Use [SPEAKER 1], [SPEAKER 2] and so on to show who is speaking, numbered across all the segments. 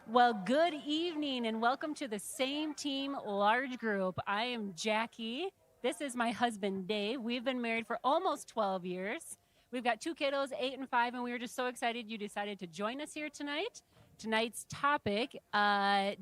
[SPEAKER 1] Well, good evening and welcome to the Same Team Large Group. I am Jackie. This is my husband, Dave. We've been married for almost 12 years. We've got two kiddos, 8 and 5, and we were just so excited you decided to join us here tonight. Tonight's topic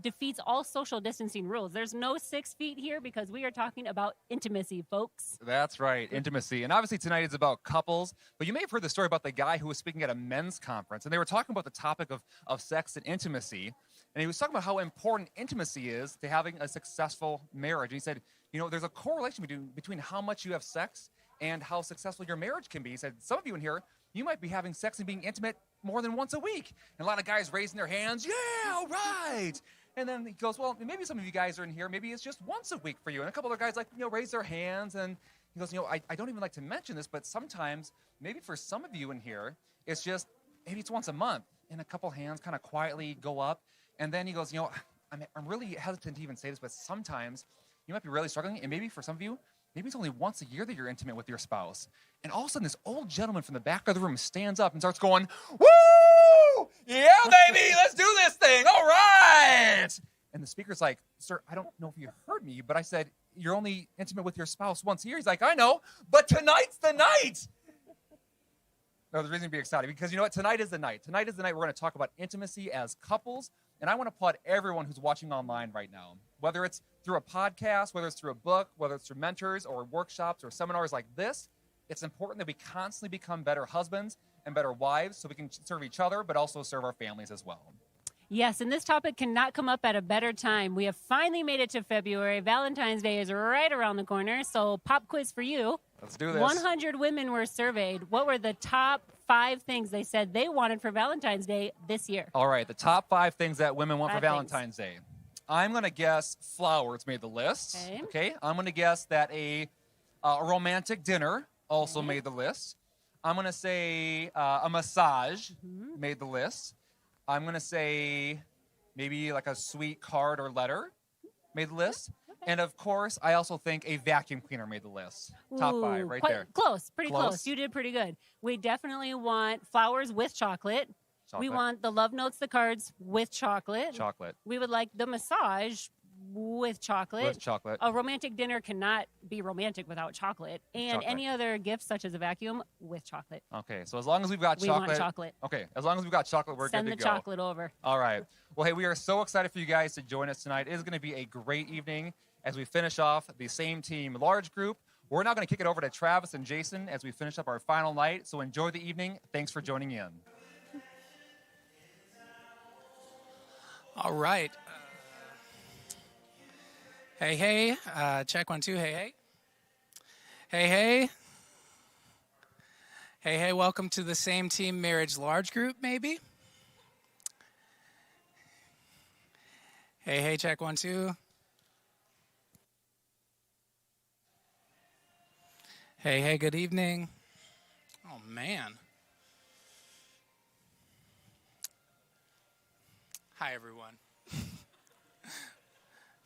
[SPEAKER 1] defeats all social distancing rules. There's no 6 feet here because we are talking about intimacy, folks.
[SPEAKER 2] That's right, intimacy. And obviously tonight is about couples, but you may have heard the story about the guy who was speaking at a men's conference, and they were talking about the topic of sex and intimacy. And he was talking about how important intimacy is to having a successful marriage. And he said, there's a correlation between how much you have sex and how successful your marriage can be. He said, some of you in here, you might be having sex and being intimate more than once a week. And a lot of guys raising their hands, yeah, all right. And then he goes, well, maybe some of you guys are in here, maybe it's just once a week for you. And a couple other guys raise their hands. And he goes, I don't even like to mention this, but sometimes, maybe for some of you in here, it's just, maybe it's once a month. And a couple hands kind of quietly go up. And then he goes, I'm really hesitant to even say this, but sometimes you might be really struggling. And maybe for some of you, maybe it's only once a year that you're intimate with your spouse. And all of a sudden, this old gentleman from the back of the room stands up and starts going, woo! Yeah, baby, let's do this thing. All right. And the speaker's like, sir, I don't know if you heard me, but I said, you're only intimate with your spouse once a year. He's like, I know, but tonight's the night. No, there's reason to be excited because you know what? Tonight is the night. Tonight is the night we're going to talk about intimacy as couples. And I want to applaud everyone who's watching online right now, whether it's through a podcast, whether it's through a book, whether it's through mentors or workshops or seminars like this. It's important that we constantly become better husbands and better wives so we can serve each other, but also serve our families as well.
[SPEAKER 1] Yes, and this topic cannot come up at a better time. We have finally made it to February. Valentine's Day is right around the corner. So pop quiz for you.
[SPEAKER 2] Let's do this.
[SPEAKER 1] 100 women were surveyed. What were the top 5 things they said they wanted for Valentine's Day this year?
[SPEAKER 2] All right, the top 5 things that women want for Valentine's Day. I'm going to guess flowers made the list. Okay. I'm going to guess that a romantic dinner also made the list. I'm going to say a massage made the list. I'm going to say maybe like a sweet card or letter made the list. And, of course, I also think a vacuum cleaner made the list. Top 5 right there.
[SPEAKER 1] Close. Pretty close. You did pretty good. We definitely want flowers with chocolate. We want the love notes, the cards with chocolate. We would like the massage with chocolate. A romantic dinner cannot be romantic without chocolate. And any other gifts such as a vacuum with chocolate.
[SPEAKER 2] Okay, so as long as we've got chocolate.
[SPEAKER 1] We want chocolate.
[SPEAKER 2] Okay, as long as we've got chocolate, we're good to go.
[SPEAKER 1] Send the chocolate over.
[SPEAKER 2] All right. Well, hey, we are so excited for you guys to join us tonight. It is going to be a great evening as we finish off the Same Team Large Group. We're now going to kick it over to Travis and Jason as we finish up our final night. So enjoy the evening. Thanks for joining in.
[SPEAKER 3] All right. Hey. Check 1, 2. Hey. Hey. Welcome to the Same Team Marriage Large Group, maybe. Hey. Check 1, 2. Hey. Good evening. Oh, man. Hi, everyone.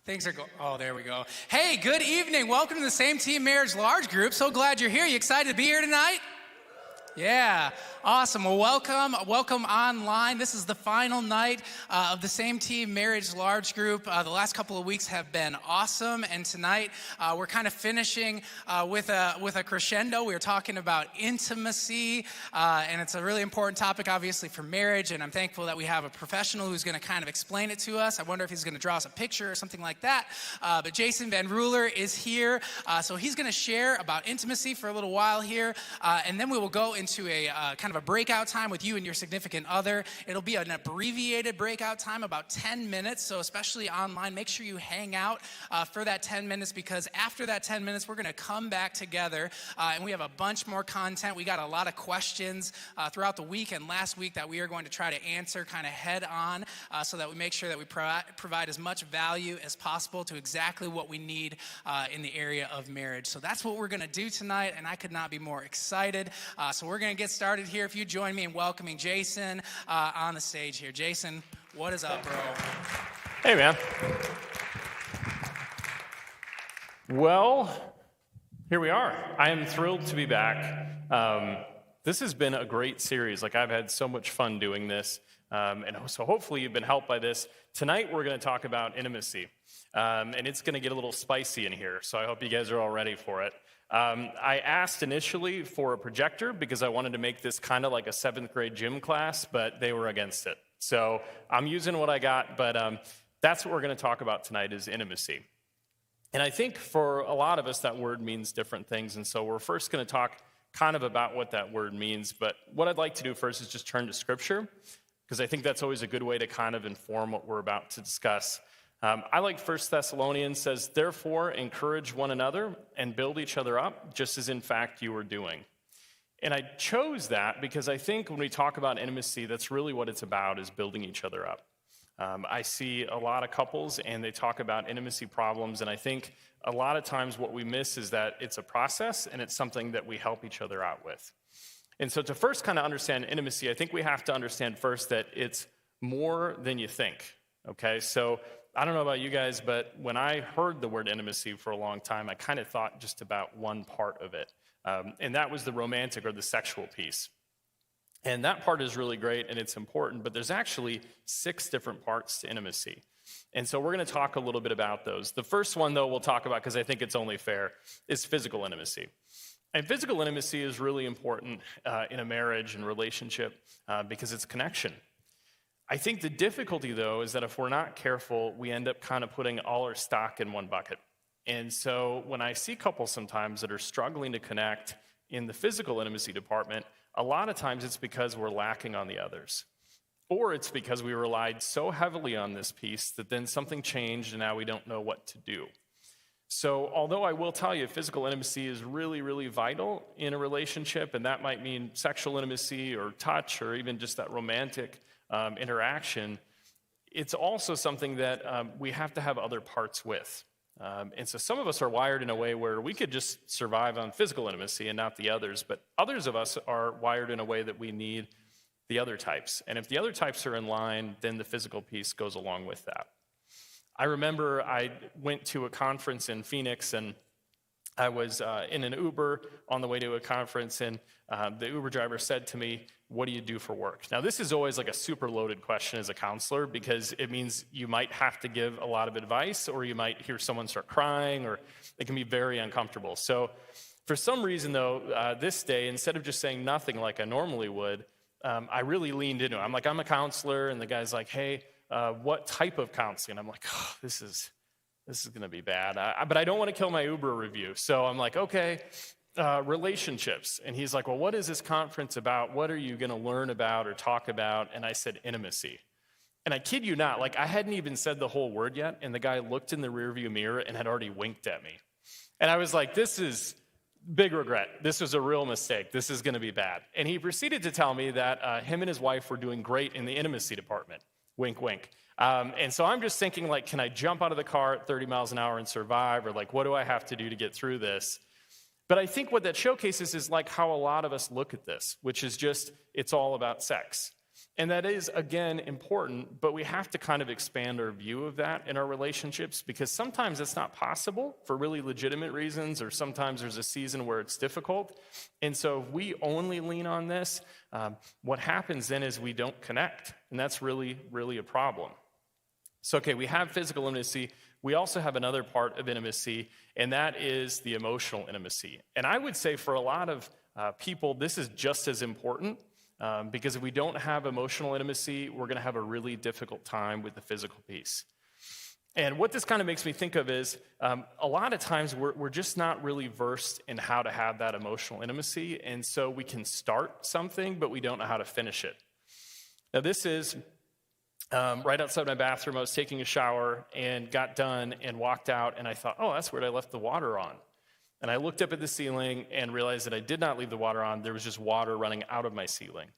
[SPEAKER 3] Things are going, oh, there we go. Hey, good evening. Welcome to the Same Team Marriage Large Group. So glad you're here. You excited to be here tonight? Yeah, awesome. Well, welcome online. This is the final night of the Same Team Marriage Large Group. The last couple of weeks have been awesome, and tonight we're kind of finishing with a crescendo. We're talking about intimacy, and it's a really important topic, obviously, for marriage, and I'm thankful that we have a professional who's going to kind of explain it to us. I wonder if he's going to draw us a picture or something like that, but Jason Van Ruler is here, so he's going to share about intimacy for a little while here, and then we will go into a kind of a breakout time with you and your significant other. It'll be an abbreviated breakout time, about 10 minutes. So especially online, make sure you hang out for that 10 minutes because after that 10 minutes, we're going to come back together and we have a bunch more content. We got a lot of questions throughout the week and last week that we are going to try to answer kind of head on so that we make sure that we provide as much value as possible to exactly what we need in the area of marriage. So that's what we're going to do tonight, and I could not be more excited. So we're going to get started here. If you join me in welcoming Jason on the stage here. Jason, what is up, bro?
[SPEAKER 4] Hey, man. Well, here we are. I am thrilled to be back. This has been a great series. Like, I've had so much fun doing this. And so hopefully you've been helped by this. Tonight we're going to talk about intimacy, and it's going to get a little spicy in here, so I hope you guys are all ready for it. I asked initially for a projector because I wanted to make this kind of like a 7th grade gym class, but they were against it. So I'm using what I got, but that's what we're going to talk about tonight is intimacy. And I think for a lot of us, that word means different things. And so we're first going to talk kind of about what that word means. But what I'd like to do first is just turn to Scripture, because I think that's always a good way to kind of inform what we're about to discuss. I like 1 Thessalonians says, therefore, encourage one another and build each other up, just as in fact you are doing. And I chose that because I think when we talk about intimacy, that's really what it's about, is building each other up. I see a lot of couples and they talk about intimacy problems, and I think a lot of times what we miss is that it's a process and it's something that we help each other out with. And so to first kind of understand intimacy, I think we have to understand first that it's more than you think, okay? So I don't know about you guys, but when I heard the word intimacy for a long time, I kind of thought just about one part of it, and that was the romantic or the sexual piece. And that part is really great and it's important, but there's actually 6 different parts to intimacy. And so we're going to talk a little bit about those. The first one, though, we'll talk about, because I think it's only fair, is physical intimacy. And physical intimacy is really important in a marriage and relationship because it's connection. I think the difficulty, though, is that if we're not careful, we end up kind of putting all our stock in one bucket. And so when I see couples sometimes that are struggling to connect in the physical intimacy department, a lot of times it's because we're lacking on the others. Or it's because we relied so heavily on this piece that then something changed and now we don't know what to do. So although I will tell you physical intimacy is really, really vital in a relationship, and that might mean sexual intimacy or touch or even just that romantic interaction, it's also something that we have to have other parts with. And so some of us are wired in a way where we could just survive on physical intimacy and not the others, but others of us are wired in a way that we need the other types. And if the other types are in line, then the physical piece goes along with that. I remember I went to a conference in Phoenix, and I was in an Uber on the way to a conference, and the Uber driver said to me, "What do you do for work?" Now, this is always like a super loaded question as a counselor, because it means you might have to give a lot of advice, or you might hear someone start crying, or it can be very uncomfortable. So for some reason, though, this day, instead of just saying nothing like I normally would, I really leaned into it. I'm like, I'm a counselor, and the guy's like, "Hey, what type of counseling?" I'm like, oh, this is going to be bad. But I don't want to kill my Uber review. So I'm like, okay, relationships. And he's like, well, what is this conference about? What are you going to learn about or talk about? And I said, intimacy. And I kid you not, like I hadn't even said the whole word yet. And the guy looked in the rearview mirror and had already winked at me. And I was like, this is big regret. This was a real mistake. This is going to be bad. And he proceeded to tell me that him and his wife were doing great in the intimacy department. Wink, wink. And so I'm just thinking, like, can I jump out of the car at 30 miles an hour and survive? Or like, what do I have to do to get through this? But I think what that showcases is like how a lot of us look at this, which is just, it's all about sex. And that is, again, important, but we have to kind of expand our view of that in our relationships, because sometimes it's not possible for really legitimate reasons, or sometimes there's a season where it's difficult. And so if we only lean on this, what happens then is we don't connect, and that's really, really a problem. So, okay, we have physical intimacy. We also have another part of intimacy, and that is the emotional intimacy. And I would say for a lot of people, this is just as important. Because if we don't have emotional intimacy, we're going to have a really difficult time with the physical piece. And what this kind of makes me think of is a lot of times we're just not really versed in how to have that emotional intimacy. And so we can start something, but we don't know how to finish it. Now, this is right outside my bathroom. I was taking a shower and got done and walked out. And I thought, oh, that's where I left the water on. And I looked up at the ceiling and realized that I did not leave the water on. There was just water running out of my ceiling.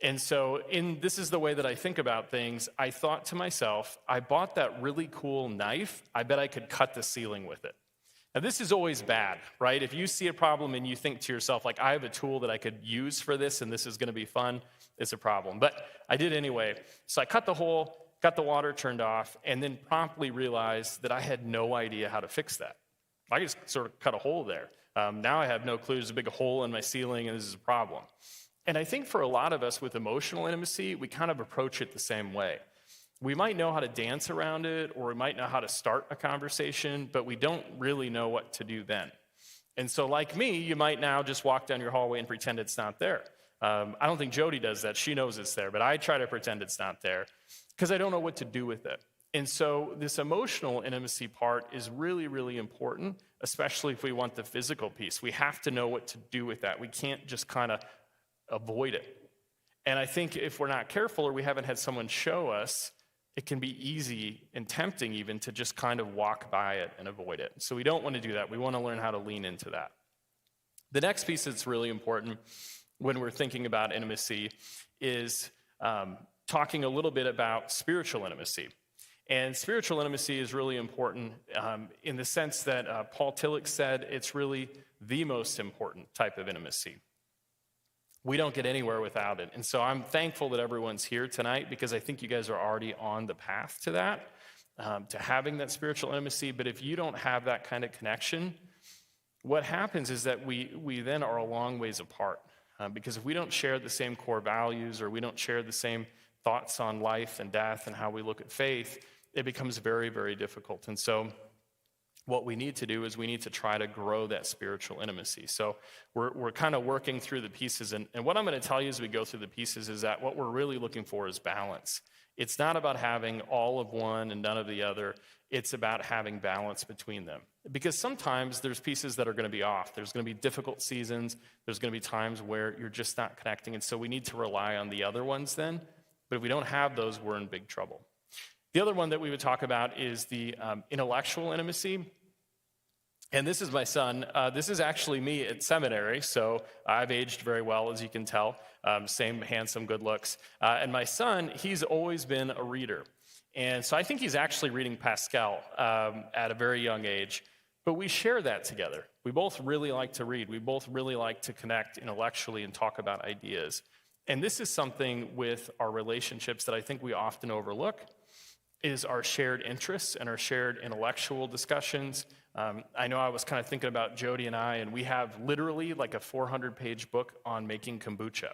[SPEAKER 4] And so this is the way that I think about things. I thought to myself, I bought that really cool knife. I bet I could cut the ceiling with it. Now, this is always bad, right? If you see a problem and you think to yourself, like, I have a tool that I could use for this and this is going to be fun, it's a problem. But I did anyway. So I cut the hole, got the water turned off, and then promptly realized that I had no idea how to fix that. I just sort of cut a hole there. Now I have no clue. There's a big hole in my ceiling, and this is a problem. And I think for a lot of us with emotional intimacy, we kind of approach it the same way. We might know how to dance around it, or we might know how to start a conversation, but we don't really know what to do then. And so like me, you might now just walk down your hallway and pretend it's not there. I don't think Jody does that. She knows it's there, but I try to pretend it's not there because I don't know what to do with it. And so this emotional intimacy part is really, really important, especially if we want the physical piece. We have to know what to do with that. We can't just kind of avoid it. And I think if we're not careful or we haven't had someone show us, it can be easy and tempting even to just kind of walk by it and avoid it. So we don't want to do that. We want to learn how to lean into that. The next piece that's really important when we're thinking about intimacy is talking a little bit about spiritual intimacy. And spiritual intimacy is really important in the sense that Paul Tillich said it's really the most important type of intimacy. We don't get anywhere without it. And so I'm thankful that everyone's here tonight because I think you guys are already on the path to that, to having that spiritual intimacy. But if you don't have that kind of connection, what happens is that we then are a long ways apart. Because if we don't share the same core values or we don't share the same thoughts on life and death and how we look at faith, it becomes very, very difficult. And so what we need to do is we need to try to grow that spiritual intimacy. So we're kind of working through the pieces. And what I'm going to tell you as we go through the pieces is that what we're really looking for is balance. It's not about having all of one and none of the other. It's about having balance between them. Because sometimes there's pieces that are going to be off. There's going to be difficult seasons. There's going to be times where you're just not connecting. And so we need to rely on the other ones then. But if we don't have those, we're in big trouble. The other one that we would talk about is the intellectual intimacy. And this is my son. This is actually me at seminary, so I've aged very well, as you can tell. Same handsome, good looks. And my son, he's always been a reader. And so I think he's actually reading Pascal at a very young age. But we share that together. We both really like to read. We both really like to connect intellectually and talk about ideas. And this is something with our relationships that I think we often overlook, is our shared interests and our shared intellectual discussions. I know I was kind of thinking about Jody and I, and we have literally like a 400-page book on making kombucha.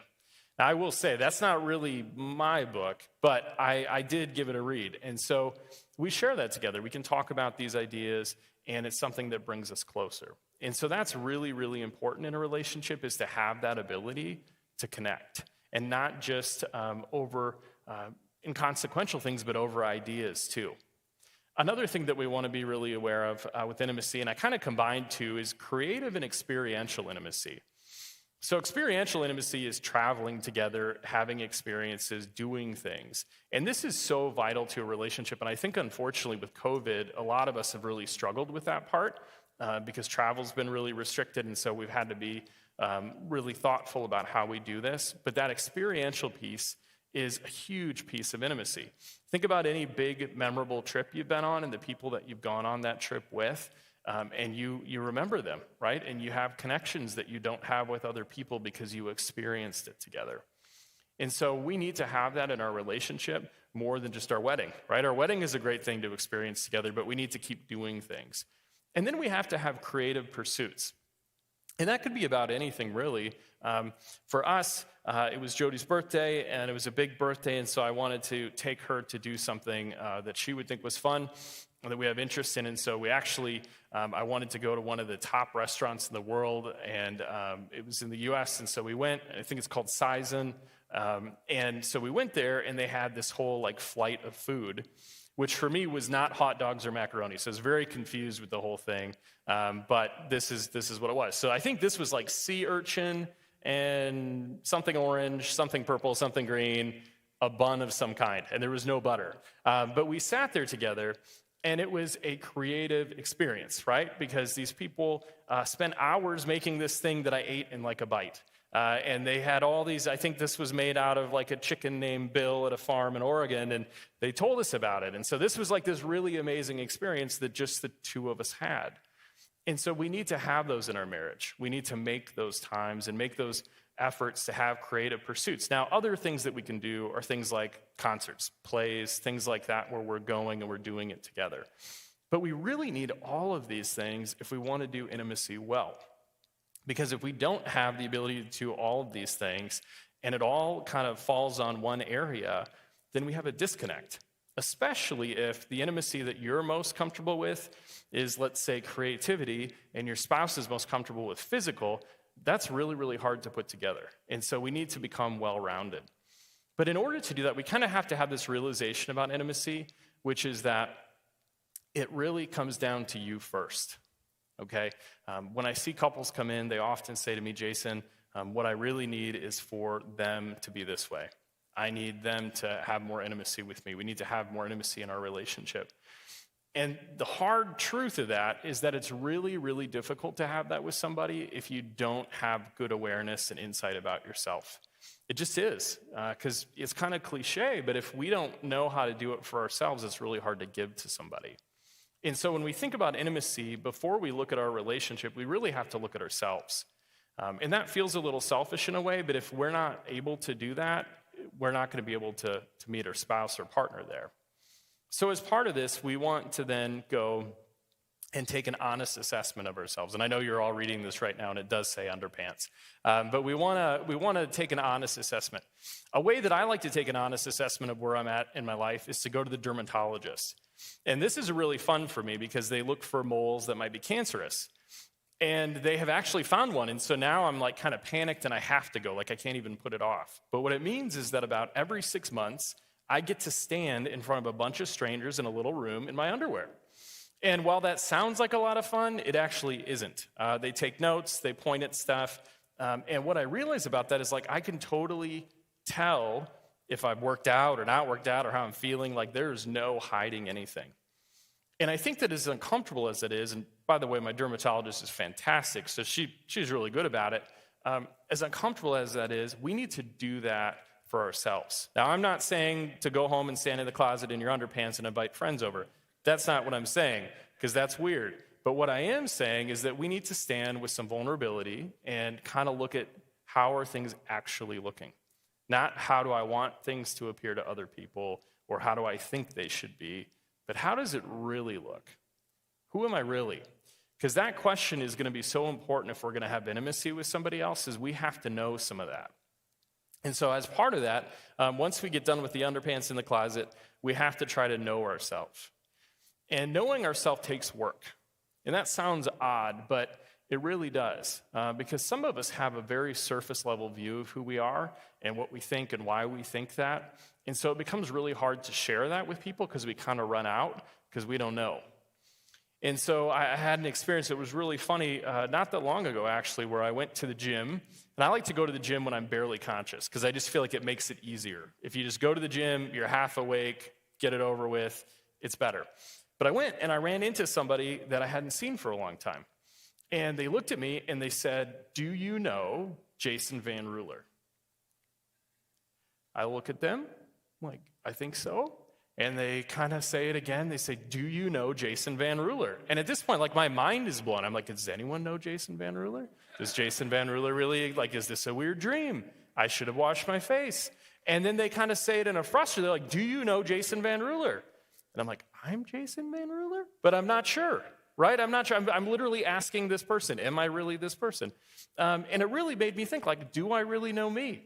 [SPEAKER 4] Now, I will say that's not really my book, but I did give it a read. And so we share that together. We can talk about these ideas, and it's something that brings us closer. And so that's really, really important in a relationship, is to have that ability to connect, and not just over inconsequential things, but over ideas too. Another thing that we want to be really aware of with intimacy, and I kind of combined two, is creative and experiential intimacy. So experiential intimacy is traveling together, having experiences, doing things. And this is so vital to a relationship. And I think, unfortunately, with COVID, a lot of us have really struggled with that part because travel's been really restricted. And so we've had to be really thoughtful about how we do this. But that experiential piece is a huge piece of intimacy. Think about any big, memorable trip you've been on and the people that you've gone on that trip with. And you remember them, right? And you have connections that you don't have with other people because you experienced it together. And so we need to have that in our relationship more than just our wedding, right? Our wedding is a great thing to experience together, but we need to keep doing things. And then we have to have creative pursuits. And that could be about anything, really. For us, it was Jody's birthday, and it was a big birthday, and so I wanted to take her to do something that she would think was fun, that we have interest in. And so we actually, I wanted to go to one of the top restaurants in the world, and it was in the U.S., and so we went. I think it's called Seizen. And so we went there, and they had this whole like flight of food, which for me was not hot dogs or macaroni. So I was very confused with the whole thing. But this is what it was. So I think this was like sea urchin and something orange, something purple, something green, a bun of some kind, and there was no butter. But we sat there together, and it was a creative experience, right? Because these people spent hours making this thing that I ate in like a bite. And they had all these, I think this was made out of like a chicken named Bill at a farm in Oregon, and they told us about it. And so this was like this really amazing experience that just the two of us had. And so we need to have those in our marriage. We need to make those times and make those efforts to have creative pursuits. Now, other things that we can do are things like concerts, plays, things like that where we're going and we're doing it together. But we really need all of these things if we want to do intimacy well. Because if we don't have the ability to do all of these things, and it all kind of falls on one area, then we have a disconnect, especially if the intimacy that you're most comfortable with is, let's say, creativity, and your spouse is most comfortable with physical. That's really, really hard to put together. And so we need to become well-rounded. But in order to do that, we kind of have to have this realization about intimacy, which is that it really comes down to you first, okay? When I see couples come in, they often say to me, Jason, what I really need is for them to be this way. I need them to have more intimacy with me. We need to have more intimacy in our relationship. And the hard truth of that is that it's really, really difficult to have that with somebody if you don't have good awareness and insight about yourself. It just is, because it's kind of cliche, but if we don't know how to do it for ourselves, it's really hard to give to somebody. And so when we think about intimacy, before we look at our relationship, we really have to look at ourselves. And that feels a little selfish in a way, but if we're not able to do that, we're not going to be able to meet our spouse or partner there. So as part of this, we want to then go and take an honest assessment of ourselves. And I know you're all reading this right now, and it does say underpants. But we want to take an honest assessment. A way that I like to take an honest assessment of where I'm at in my life is to go to the dermatologist. And this is really fun for me because they look for moles that might be cancerous. And they have actually found one. And so now I'm like kind of panicked and I have to go. Like I can't even put it off. But what it means is that about every 6 months, I get to stand in front of a bunch of strangers in a little room in my underwear. And while that sounds like a lot of fun, it actually isn't. They take notes, they point at stuff. And what I realize about that is like I can totally tell if I've worked out or not worked out or how I'm feeling. Like there's no hiding anything. And I think that as uncomfortable as it is, and by the way, my dermatologist is fantastic, so she's really good about it. As uncomfortable as that is, we need to do that for ourselves. Now, I'm not saying to go home and stand in the closet in your underpants and invite friends over. That's not what I'm saying, because that's weird. But what I am saying is that we need to stand with some vulnerability and kind of look at how are things actually looking. Not how do I want things to appear to other people or how do I think they should be, but how does it really look? Who am I really? Because that question is going to be so important if we're going to have intimacy with somebody else, is we have to know some of that. And so as part of that, once we get done with the underpants in the closet, we have to try to know ourselves. And knowing ourselves takes work. And that sounds odd, but it really does. Because some of us have a very surface level view of who we are and what we think and why we think that. And so it becomes really hard to share that with people because we kind of run out because we don't know. And so I had an experience that was really funny not that long ago, actually, where I went to the gym. And I like to go to the gym when I'm barely conscious because I just feel like it makes it easier. If you just go to the gym, you're half awake, get it over with, it's better. But I went and I ran into somebody that I hadn't seen for a long time. And they looked at me and they said, "Do you know Jason Van Ruler?" I look at them, I'm like, I think so. And they kind of say it again. They say, "Do you know Jason Van Ruler?" And at this point, like my mind is blown. I'm like, does anyone know Jason Van Ruler? Does Jason Van Ruler really, like, is this a weird dream? I should have washed my face. And then they kind of say it in a frustration. They're like, "Do you know Jason Van Ruler?" And I'm like, I'm Jason Van Ruler? But I'm not sure, right? I'm not sure. I'm literally asking this person, am I really this person? And it really made me think, like, do I really know me?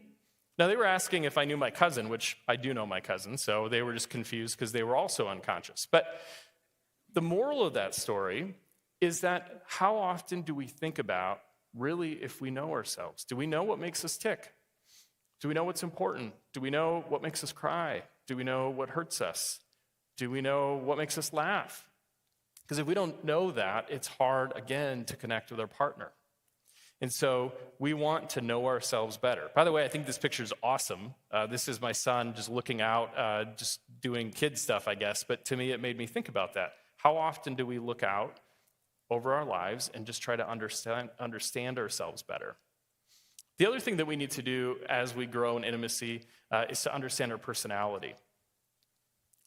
[SPEAKER 4] Now, they were asking if I knew my cousin, which I do know my cousin, so they were just confused because they were also unconscious. But the moral of that story is that how often do we think about, really, if we know ourselves? Do we know what makes us tick? Do we know what's important? Do we know what makes us cry? Do we know what hurts us? Do we know what makes us laugh? Because if we don't know that, it's hard, again, to connect with our partner. And so we want to know ourselves better. By the way, I think this picture is awesome. This is my son just looking out, just doing kid stuff, I guess. But to me, it made me think about that. How often do we look out over our lives and just try to understand ourselves better? The other thing that we need to do as we grow in intimacy is to understand our personality.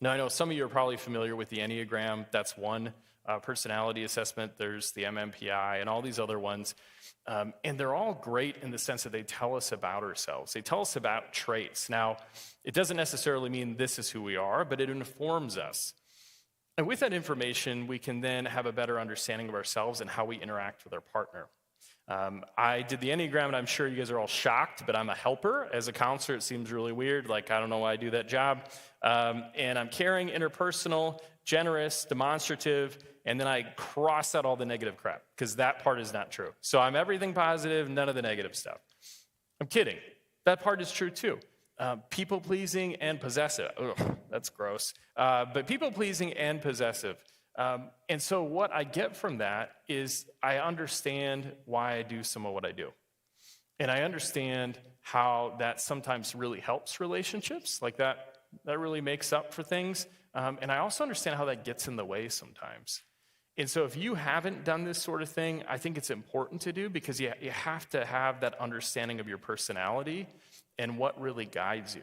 [SPEAKER 4] Now, I know some of you are probably familiar with the Enneagram. That's one personality assessment. There's the MMPI and all these other ones. And they're all great in the sense that they tell us about ourselves. They tell us about traits. Now, it doesn't necessarily mean this is who we are, but it informs us. And with that information, we can then have a better understanding of ourselves and how we interact with our partner. I did the Enneagram, and I'm sure you guys are all shocked, but I'm a helper. As a counselor, it seems really weird. Like, I don't know why I do that job. And I'm caring, interpersonal, generous, demonstrative, and then I cross out all the negative crap, because that part is not true. So I'm everything positive, none of the negative stuff. I'm kidding. That part is true, too. People-pleasing and possessive. Ugh, that's gross. But people-pleasing and possessive. And so what I get from that is I understand why I do some of what I do. And I understand how that sometimes really helps relationships, like that really makes up for things. And I also understand how that gets in the way sometimes. And so if you haven't done this sort of thing, I think it's important to do, because you have to have that understanding of your personality and what really guides you.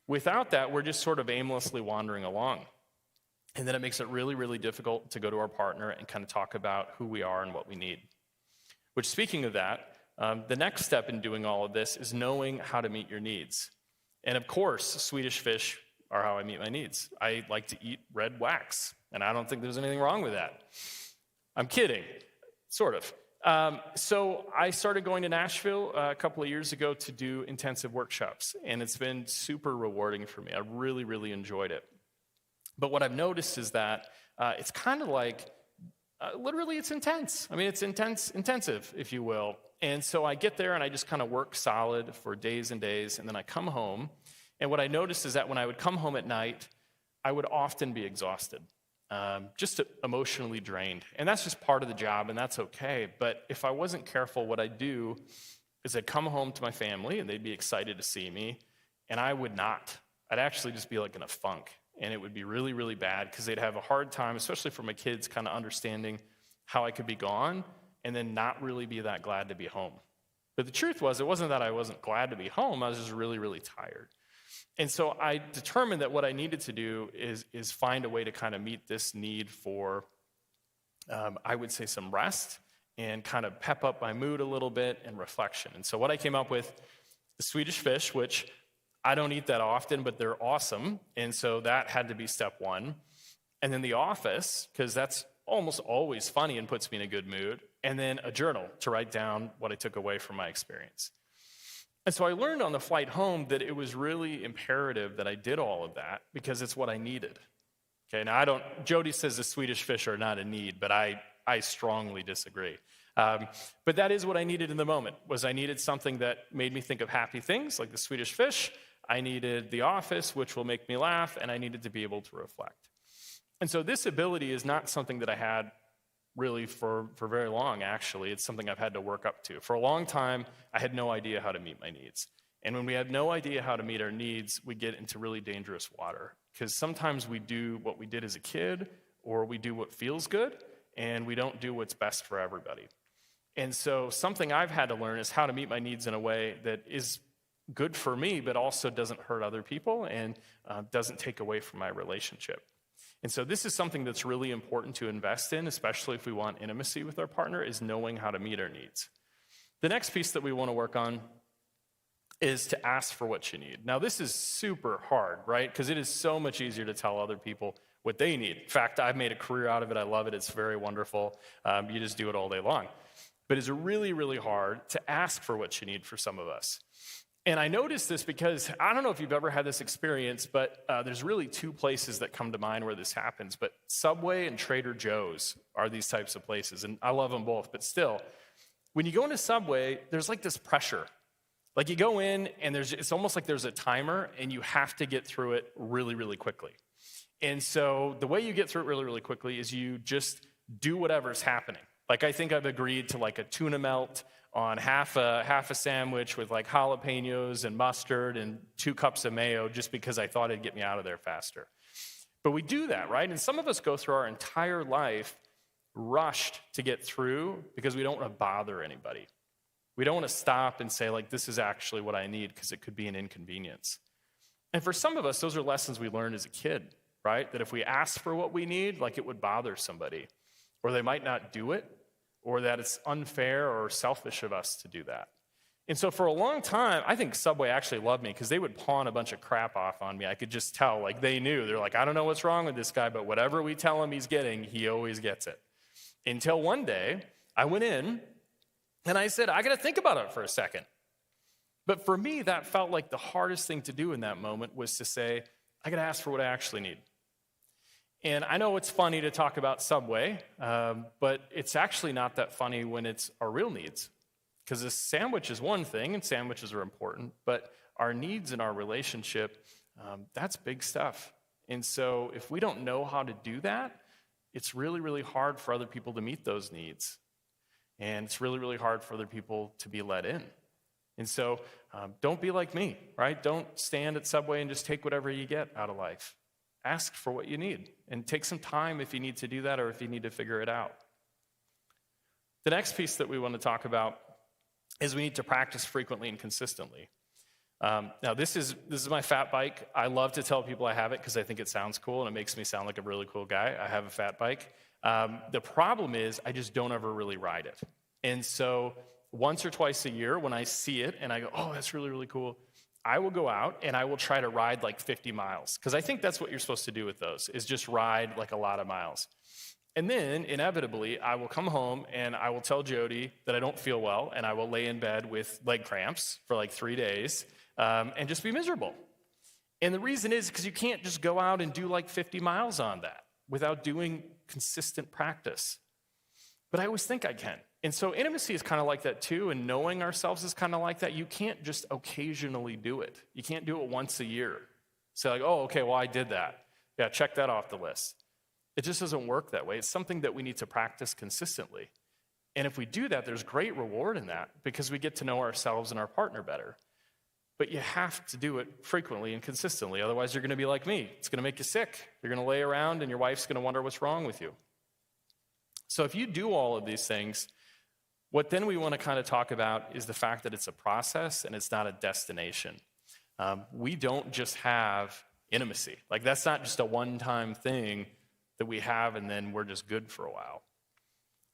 [SPEAKER 4] Without that, we're just sort of aimlessly wandering along. And then it makes it really, really difficult to go to our partner and kind of talk about who we are and what we need. Which, speaking of that, the next step in doing all of this is knowing how to meet your needs. And of course, Swedish fish are how I meet my needs. I like to eat red wax, and I don't think there's anything wrong with that. I'm kidding, sort of. So I started going to Nashville a couple of years ago to do intensive workshops, and it's been super rewarding for me. I really, really enjoyed it. But what I've noticed is that it's kind of like, literally it's intense. I mean, it's intensive, if you will. And so I get there and I just kind of work solid for days and days, and then I come home. And what I noticed is that when I would come home at night, I would often be exhausted, just emotionally drained. And that's just part of the job, and that's okay. But if I wasn't careful, what I'd do is I'd come home to my family, and they'd be excited to see me, and I would not. I'd actually just be like in a funk. And it would be really, really bad, because they'd have a hard time, especially for my kids, kind of understanding how I could be gone and then not really be that glad to be home. But the truth was, it wasn't that I wasn't glad to be home. I was just really, really tired. And so I determined that what I needed to do is find a way to kind of meet this need for, I would say, some rest and kind of pep up my mood a little bit and reflection. And so what I came up with, the Swedish fish, which I don't eat that often, but they're awesome. And so that had to be step one. And then The Office, because that's almost always funny and puts me in a good mood. And then a journal to write down what I took away from my experience. And so I learned on the flight home that it was really imperative that I did all of that, because it's what I needed. Okay, now Jody says the Swedish fish are not a need, but I strongly disagree. But that is what I needed in the moment, was I needed something that made me think of happy things, like the Swedish fish. I needed The Office, which will make me laugh, and I needed to be able to reflect. And so this ability is not something that I had really for very long, actually. It's something I've had to work up to. For a long time, I had no idea how to meet my needs. And when we have no idea how to meet our needs, we get into really dangerous water. Because sometimes we do what we did as a kid, or we do what feels good, and we don't do what's best for everybody. And so something I've had to learn is how to meet my needs in a way that is good for me, but also doesn't hurt other people and doesn't take away from my relationship. And so this is something that's really important to invest in, especially if we want intimacy with our partner, is knowing how to meet our needs. The next piece that we want to work on is to ask for what you need. Now, this is super hard, right? Because it is so much easier to tell other people what they need. In fact, I've made a career out of it. I love it. It's very wonderful. You just do it all day long. But it's really, really hard to ask for what you need for some of us. And I noticed this because, I don't know if you've ever had this experience, but there's really two places that come to mind where this happens. But Subway and Trader Joe's are these types of places. And I love them both. But still, when you go into Subway, there's like this pressure. Like you go in and it's almost like there's a timer and you have to get through it really, really quickly. And so the way you get through it really, really quickly is you just do whatever's happening. Like I think I've agreed to like a tuna melt on half a sandwich with like jalapenos and mustard and 2 cups of mayo just because I thought it'd get me out of there faster. But we do that, right? And some of us go through our entire life rushed to get through because we don't want to bother anybody. We don't want to stop and say like, this is actually what I need because it could be an inconvenience. And for some of us, those are lessons we learned as a kid, right? That if we ask for what we need, like it would bother somebody, or they might not do it, or that it's unfair or selfish of us to do that. And so for a long time, I think Subway actually loved me because they would pawn a bunch of crap off on me. I could just tell, like they knew. They're like, I don't know what's wrong with this guy, but whatever we tell him he's getting, he always gets it. Until one day, I went in, And I said, I got to think about it for a second. But for me, that felt like the hardest thing to do in that moment was to say, I got to ask for what I actually need. And I know it's funny to talk about Subway, but it's actually not that funny when it's our real needs. Because a sandwich is one thing, and sandwiches are important, but our needs in our relationship, that's big stuff. And so if we don't know how to do that, it's really, really hard for other people to meet those needs. And it's really, really hard for other people to be let in. And so don't be like me, right? Don't stand at Subway and just take whatever you get out of life. Ask for what you need and take some time if you need to do that or if you need to figure it out. The next piece that we want to talk about is we need to practice frequently and consistently. Now, this is my fat bike. I love to tell people I have it because I think it sounds cool and it makes me sound like a really cool guy. I have a fat bike. The problem is I just don't ever really ride it. And so once or twice a year when I see it and I go, oh, that's really, really cool, I will go out and I will try to ride like 50 miles because I think that's what you're supposed to do with those is just ride like a lot of miles. And then inevitably I will come home and I will tell Jody that I don't feel well and I will lay in bed with leg cramps for like 3 days and just be miserable. And the reason is because you can't just go out and do like 50 miles on that without doing consistent practice. But I always think I can. And so intimacy is kind of like that too, and knowing ourselves is kind of like that. You can't just occasionally do it. You can't do it once a year. Say like, oh, okay, well, I did that. Yeah, check that off the list. It just doesn't work that way. It's something that we need to practice consistently. And if we do that, there's great reward in that because we get to know ourselves and our partner better. But you have to do it frequently and consistently. Otherwise, you're going to be like me. It's going to make you sick. You're going to lay around and your wife's going to wonder what's wrong with you. So if you do all of these things, what then we want to kind of talk about is the fact that it's a process and it's not a destination. We don't just have intimacy. Like that's not just a one-time thing that we have and then we're just good for a while.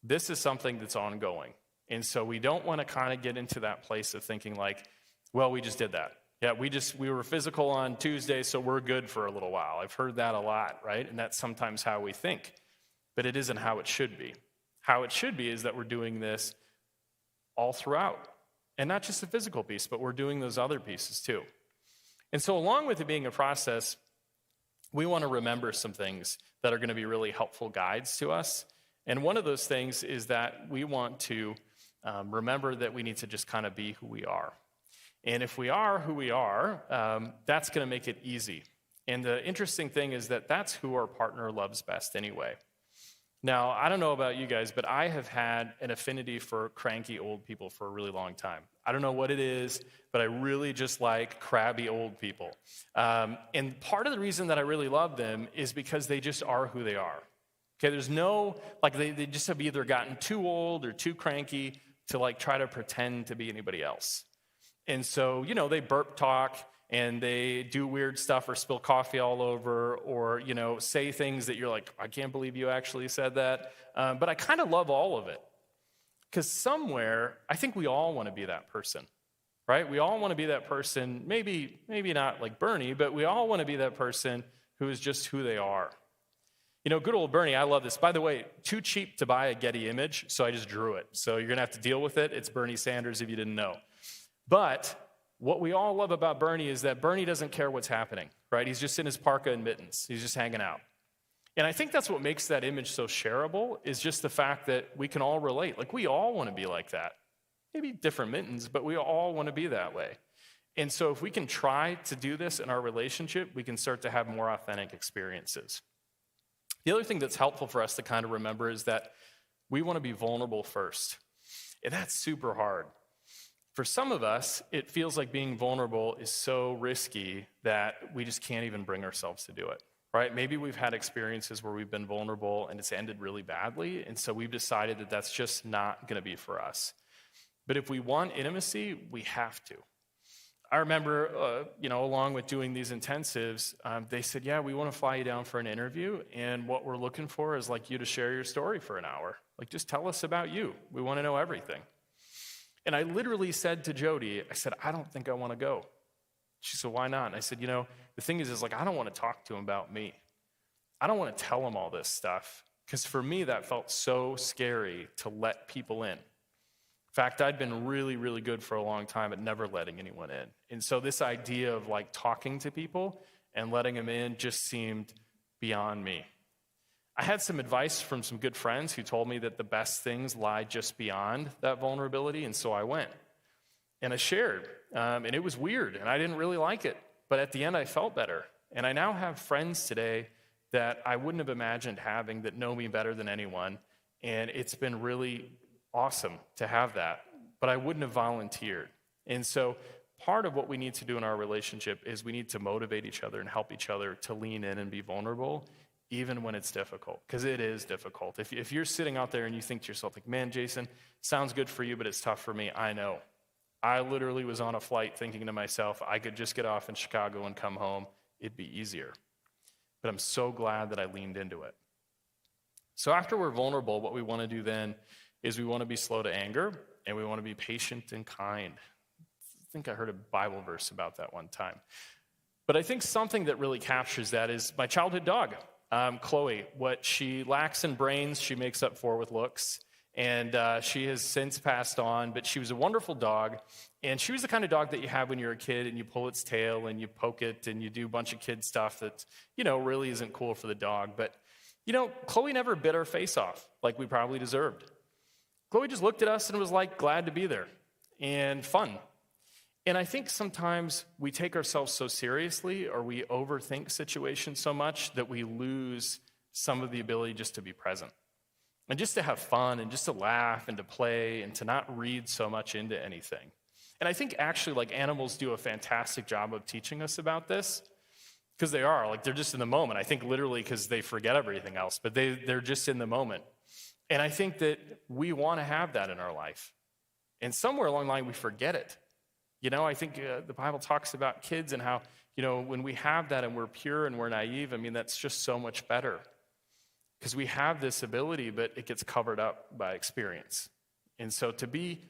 [SPEAKER 4] This is something that's ongoing. And so we don't want to kind of get into that place of thinking like, well, we just did that. Yeah, we were physical on Tuesday, so we're good for a little while. I've heard that a lot, right? And that's sometimes how we think. But it isn't how it should be. How it should be is that we're doing this all throughout. And not just the physical piece, but we're doing those other pieces too. And so along with it being a process, we want to remember some things that are going to be really helpful guides to us. And one of those things is that we want to remember that we need to just kind of be who we are. And if we are who we are, that's going to make it easy. And the interesting thing is that that's who our partner loves best anyway. Now, I don't know about you guys, but I have had an affinity for cranky old people for a really long time. I don't know what it is, but I really just like crabby old people. And part of the reason that I really love them is because they just are who they are. Okay, there's no, like they just have either gotten too old or too cranky to like try to pretend to be anybody else. And so, you know, they burp talk and they do weird stuff or spill coffee all over or, you know, say things that you're like, I can't believe you actually said that. But I kind of love all of it because somewhere I think we all want to be that person, right? We all want to be that person, maybe not like Bernie, but we all want to be that person who is just who they are. You know, good old Bernie, I love this. By the way, too cheap to buy a Getty image, so I just drew it. So you're going to have to deal with it. It's Bernie Sanders if you didn't know. But what we all love about Bernie is that Bernie doesn't care what's happening, right? He's just in his parka and mittens. He's just hanging out. And I think that's what makes that image so shareable is just the fact that we can all relate. Like we all want to be like that. Maybe different mittens, but we all want to be that way. And so if we can try to do this in our relationship, we can start to have more authentic experiences. The other thing that's helpful for us to kind of remember is that we want to be vulnerable first. And that's super hard. For some of us, it feels like being vulnerable is so risky that we just can't even bring ourselves to do it, right? Maybe we've had experiences where we've been vulnerable and it's ended really badly, and so we've decided that that's just not going to be for us. But if we want intimacy, we have to. I remember, along with doing these intensives, they said, yeah, we want to fly you down for an interview, and what we're looking for is like you to share your story for an hour. Like, just tell us about you. We want to know everything. And I literally said to Jody, I said, I don't think I want to go. She said, why not? And I said, the thing is like, I don't want to talk to him about me. I don't want to tell him all this stuff. Because for me, that felt so scary to let people in. fact, I'd been really, really good for a long time at never letting anyone in. And so this idea of like talking to people and letting them in just seemed beyond me. I had some advice from some good friends who told me that the best things lie just beyond that vulnerability, and so I went. And I shared, and it was weird, and I didn't really like it. But at the end, I felt better. And I now have friends today that I wouldn't have imagined having that know me better than anyone, and it's been really awesome to have that. But I wouldn't have volunteered. And so part of what we need to do in our relationship is we need to motivate each other and help each other to lean in and be vulnerable, even when it's difficult, because it is difficult. If you're sitting out there and you think to yourself, like, man, Jason, sounds good for you, but it's tough for me, I know. I literally was on a flight thinking to myself, I could just get off in Chicago and come home. It'd be easier. But I'm so glad that I leaned into it. So after we're vulnerable, what we want to do then is we want to be slow to anger, and we want to be patient and kind. I think I heard a Bible verse about that one time. But I think something that really captures that is my childhood dog, Chloe. What she lacks in brains, she makes up for with looks. And she has since passed on, but she was a wonderful dog. And she was the kind of dog that you have when you're a kid and you pull its tail and you poke it and you do a bunch of kid stuff that, really isn't cool for the dog. But, Chloe never bit her face off like we probably deserved. Chloe just looked at us and was like glad to be there and fun. And I think sometimes we take ourselves so seriously or we overthink situations so much that we lose some of the ability just to be present. And just to have fun and just to laugh and to play and to not read so much into anything. And I think actually like animals do a fantastic job of teaching us about this because they are, like they're just in the moment. I think literally because they forget everything else, but they're just in the moment. And I think that we want to have that in our life. And somewhere along the line we forget it. I think the Bible talks about kids and how, when we have that and we're pure and we're naive, that's just so much better. Because we have this ability, but it gets covered up by experience. And so to be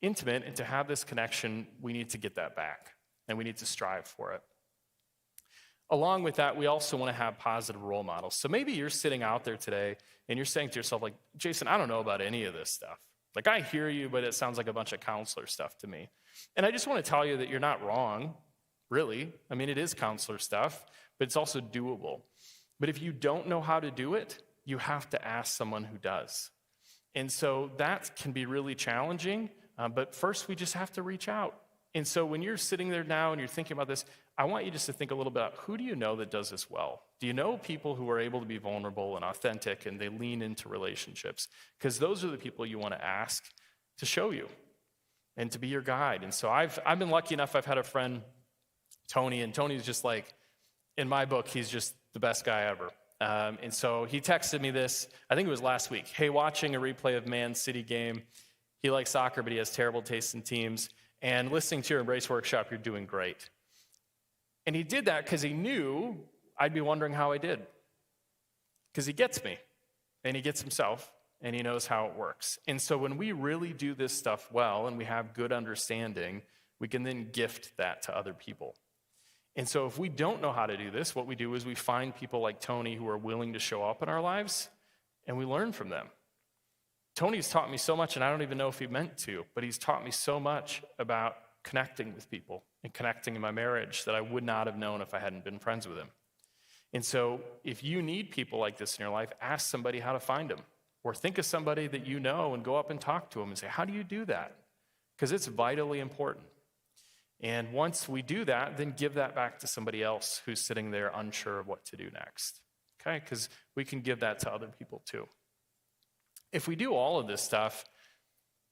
[SPEAKER 4] intimate and to have this connection, we need to get that back, and we need to strive for it. Along with that, we also want to have positive role models. So maybe you're sitting out there today, and you're saying to yourself, like, Jason, I don't know about any of this stuff. Like, I hear you, but it sounds like a bunch of counselor stuff to me. And I just want to tell you that you're not wrong, really. It is counselor stuff, but it's also doable. But if you don't know how to do it, you have to ask someone who does. And so that can be really challenging, but first we just have to reach out. And so when you're sitting there now and you're thinking about this, I want you just to think a little bit about who do you know that does this well? Do you know people who are able to be vulnerable and authentic and they lean into relationships? Because those are the people you want to ask to show you and to be your guide. And so I've been lucky enough, I've had a friend, Tony, and Tony's just like, in my book, he's just the best guy ever. And so he texted me this, I think it was last week. Hey, watching a replay of Man City game. He likes soccer, but he has terrible taste in teams. And listening to your Embrace Workshop, you're doing great. And he did that because he knew I'd be wondering how I did. Because he gets me, and he gets himself, and he knows how it works. And so when we really do this stuff well and we have good understanding, we can then gift that to other people. And so if we don't know how to do this, what we do is we find people like Tony who are willing to show up in our lives, and we learn from them. Tony's taught me so much, and I don't even know if he meant to, but he's taught me so much about connecting with people and connecting in my marriage that I would not have known if I hadn't been friends with him. And so if you need people like this in your life, ask somebody how to find them. Or think of somebody that you know and go up and talk to them and say, how do you do that? Because it's vitally important. And once we do that, then give that back to somebody else who's sitting there unsure of what to do next. Okay? Because we can give that to other people too. If we do all of this stuff,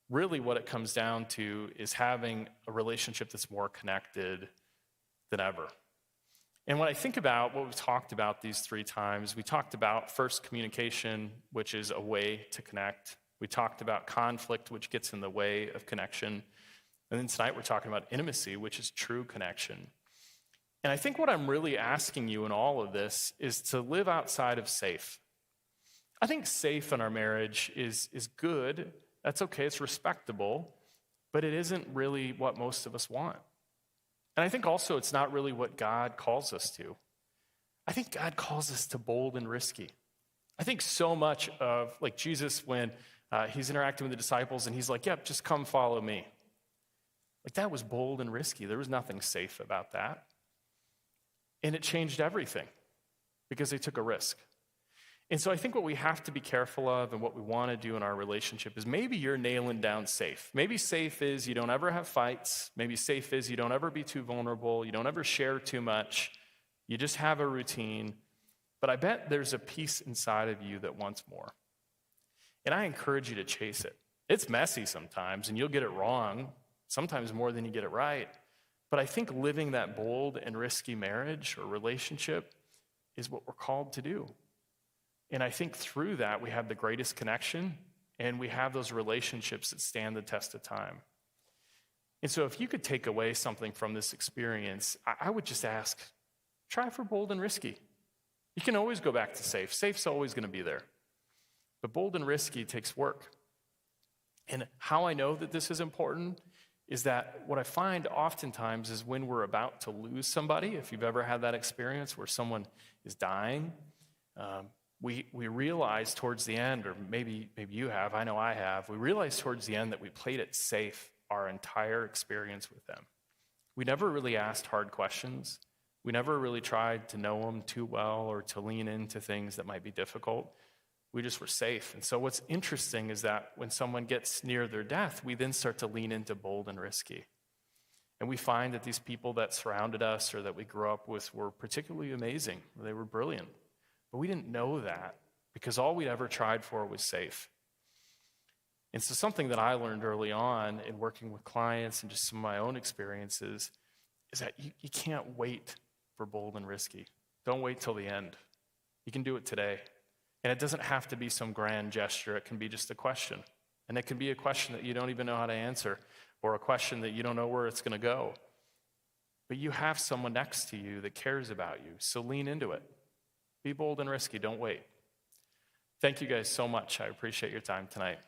[SPEAKER 4] really what it comes down to is having a relationship that's more connected than ever. And when I think about what we've talked about these 3 times, we talked about first communication, which is a way to connect. We talked about conflict, which gets in the way of connection. And then tonight we're talking about intimacy, which is true connection. And I think what I'm really asking you in all of this is to live outside of safe. I think safe in our marriage is good. That's okay, it's respectable, but it isn't really what most of us want. And I think also it's not really what God calls us to. I think God calls us to bold and risky. I think so much of, like Jesus, when He's interacting with the disciples, and he's like, yep, just come follow me. Like, that was bold and risky. There was nothing safe about that. And it changed everything because they took a risk. And so I think what we have to be careful of and what we want to do in our relationship is maybe you're nailing down safe. Maybe safe is you don't ever have fights. Maybe safe is you don't ever be too vulnerable. You don't ever share too much. You just have a routine. But I bet there's a piece inside of you that wants more. And I encourage you to chase it. It's messy sometimes, and you'll get it wrong, sometimes more than you get it right. But I think living that bold and risky marriage or relationship is what we're called to do. And I think through that, we have the greatest connection, and we have those relationships that stand the test of time. And so if you could take away something from this experience, I would just ask, try for bold and risky. You can always go back to safe. Safe's always going to be there. But bold and risky takes work. And how I know that this is important is that what I find oftentimes is when we're about to lose somebody, if you've ever had that experience where someone is dying, we realize towards the end, or maybe you have, I know I have, we realize towards the end that we played it safe our entire experience with them. We never really asked hard questions. We never really tried to know them too well or to lean into things that might be difficult. We just were safe. And so what's interesting is that when someone gets near their death, we then start to lean into bold and risky. And we find that these people that surrounded us or that we grew up with were particularly amazing. They were brilliant. But we didn't know that because all we'd ever tried for was safe. And so something that I learned early on in working with clients and just some of my own experiences is that you can't wait for bold and risky. Don't wait till the end. You can do it today. And it doesn't have to be some grand gesture. It can be just a question. And it can be a question that you don't even know how to answer, or a question that you don't know where it's going to go. But you have someone next to you that cares about you, so lean into it. Be bold and risky. Don't wait. Thank you guys so much. I appreciate your time tonight.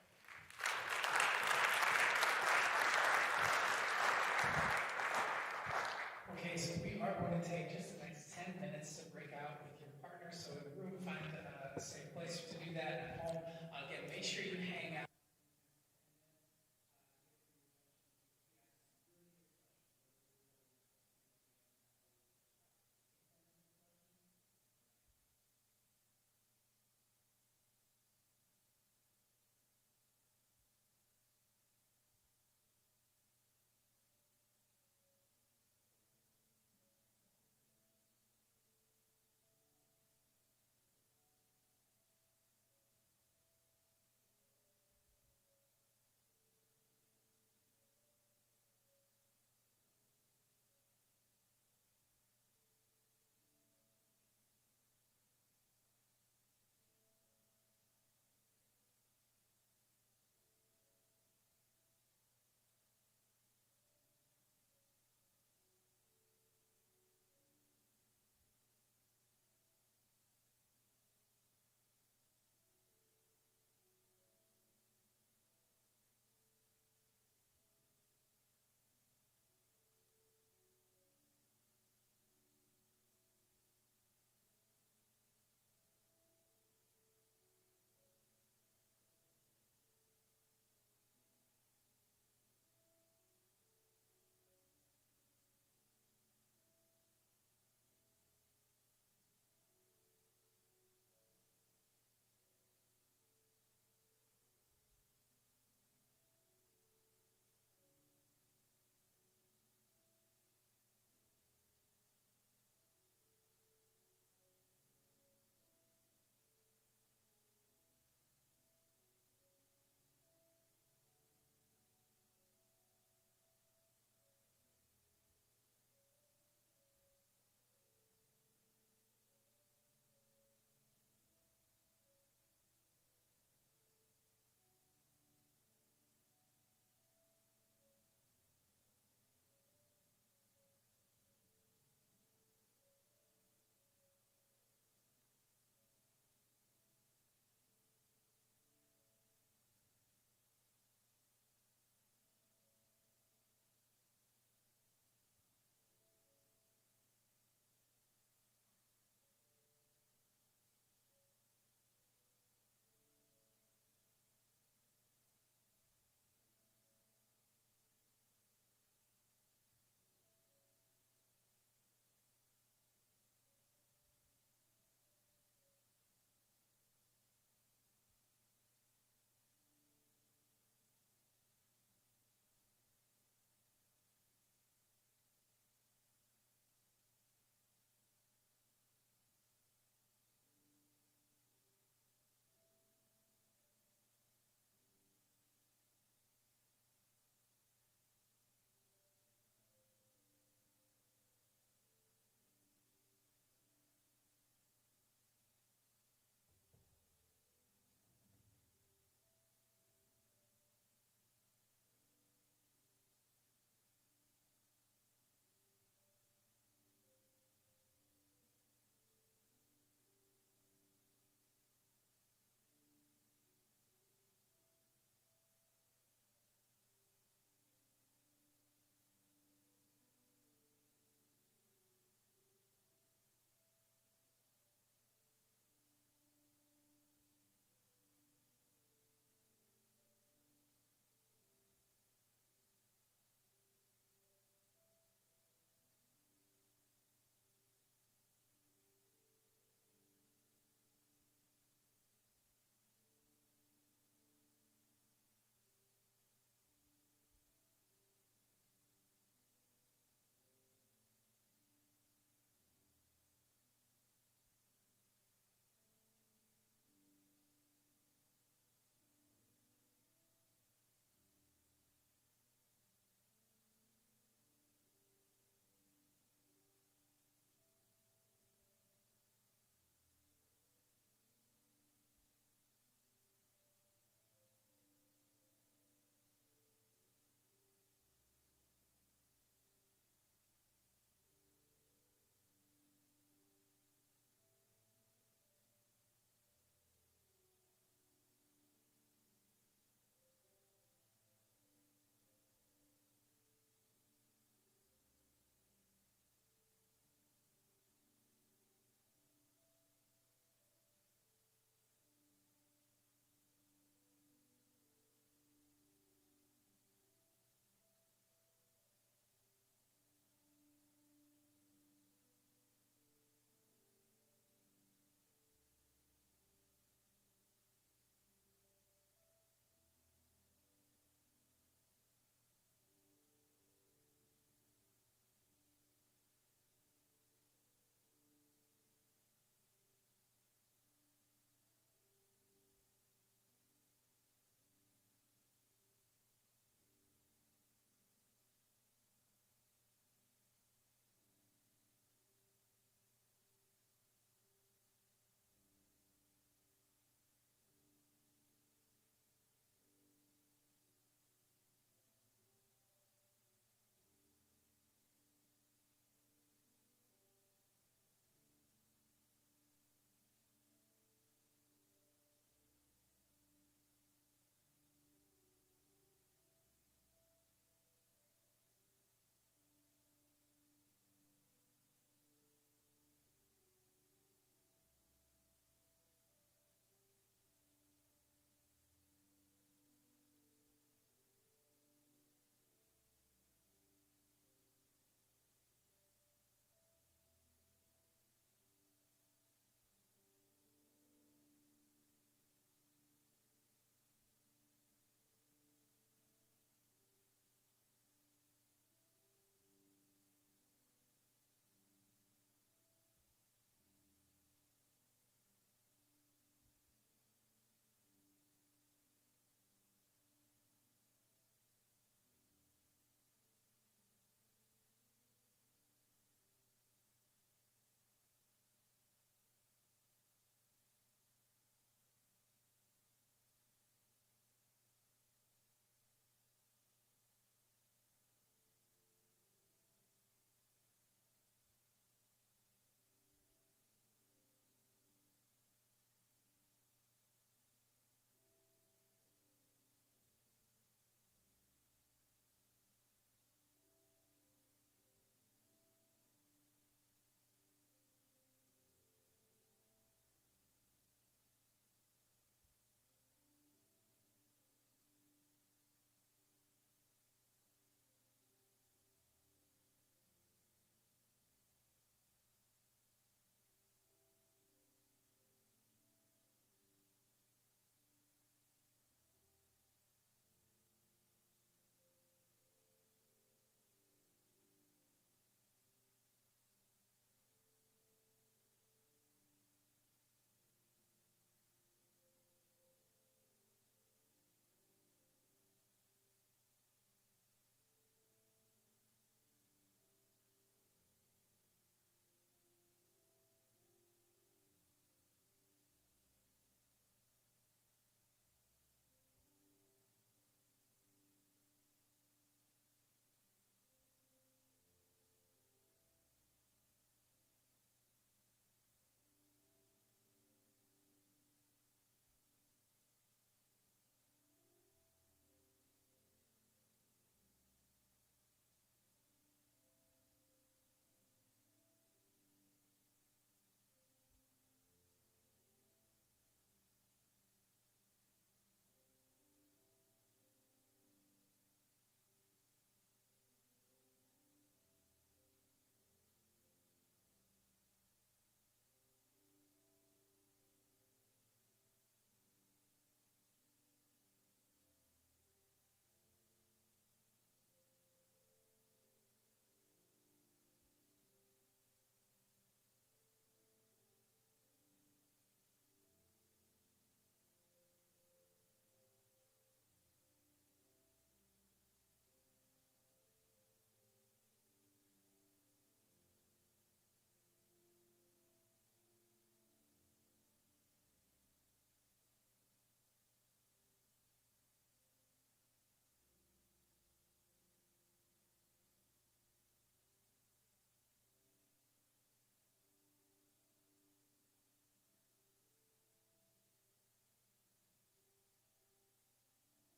[SPEAKER 3] Okay, so we are going to take just the next 10 minutes to break out with your partner. So in the room, find a safe place to do that at home. Again, make sure you hang out.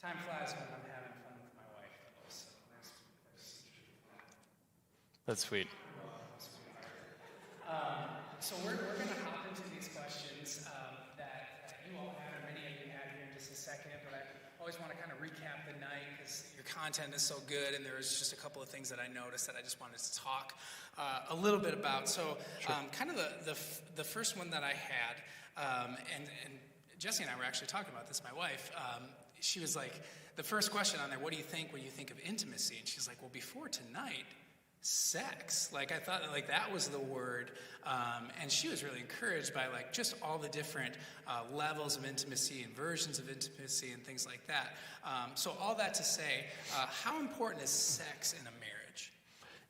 [SPEAKER 3] Time flies when I'm having fun with my wife. So
[SPEAKER 4] That's sweet.
[SPEAKER 3] So we're going to hop into these questions that you all had, or many of you had here in just a second, but I always want to kind of recap the night because your content is so good, and there was just a couple of things that I noticed that I just wanted to talk a little bit about. So kind of the first one that I had, and Jesse and I were actually talking about this, my wife, she was like, the first question on there, what do you think when you think of intimacy? And she's like, well, before tonight, sex. Like, I thought like that was the word. And she was really encouraged by like just all the different levels of intimacy and versions of intimacy and things like that. So all that to say, how important is sex in a marriage?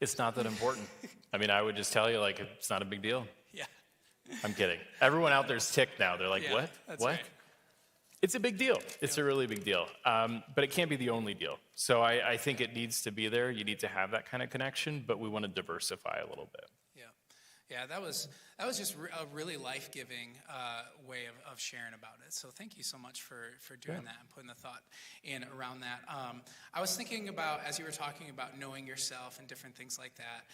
[SPEAKER 4] It's not that important. I mean, I would just tell you, like, it's not a big deal.
[SPEAKER 3] Yeah.
[SPEAKER 4] I'm kidding. Everyone out there's ticked now. They're like,
[SPEAKER 3] Yeah,
[SPEAKER 4] what?
[SPEAKER 3] that's
[SPEAKER 4] What?
[SPEAKER 3] right.
[SPEAKER 4] It's a big deal. It's a really big deal. But it can't be the only deal. So I think it needs to be there. You need to have that kind of connection, but we want to diversify a little bit.
[SPEAKER 3] Yeah, that was just a really life-giving way of sharing about it. So thank you so much for doing that and putting the thought in around that. I was thinking about, as you were talking about knowing yourself and different things like that,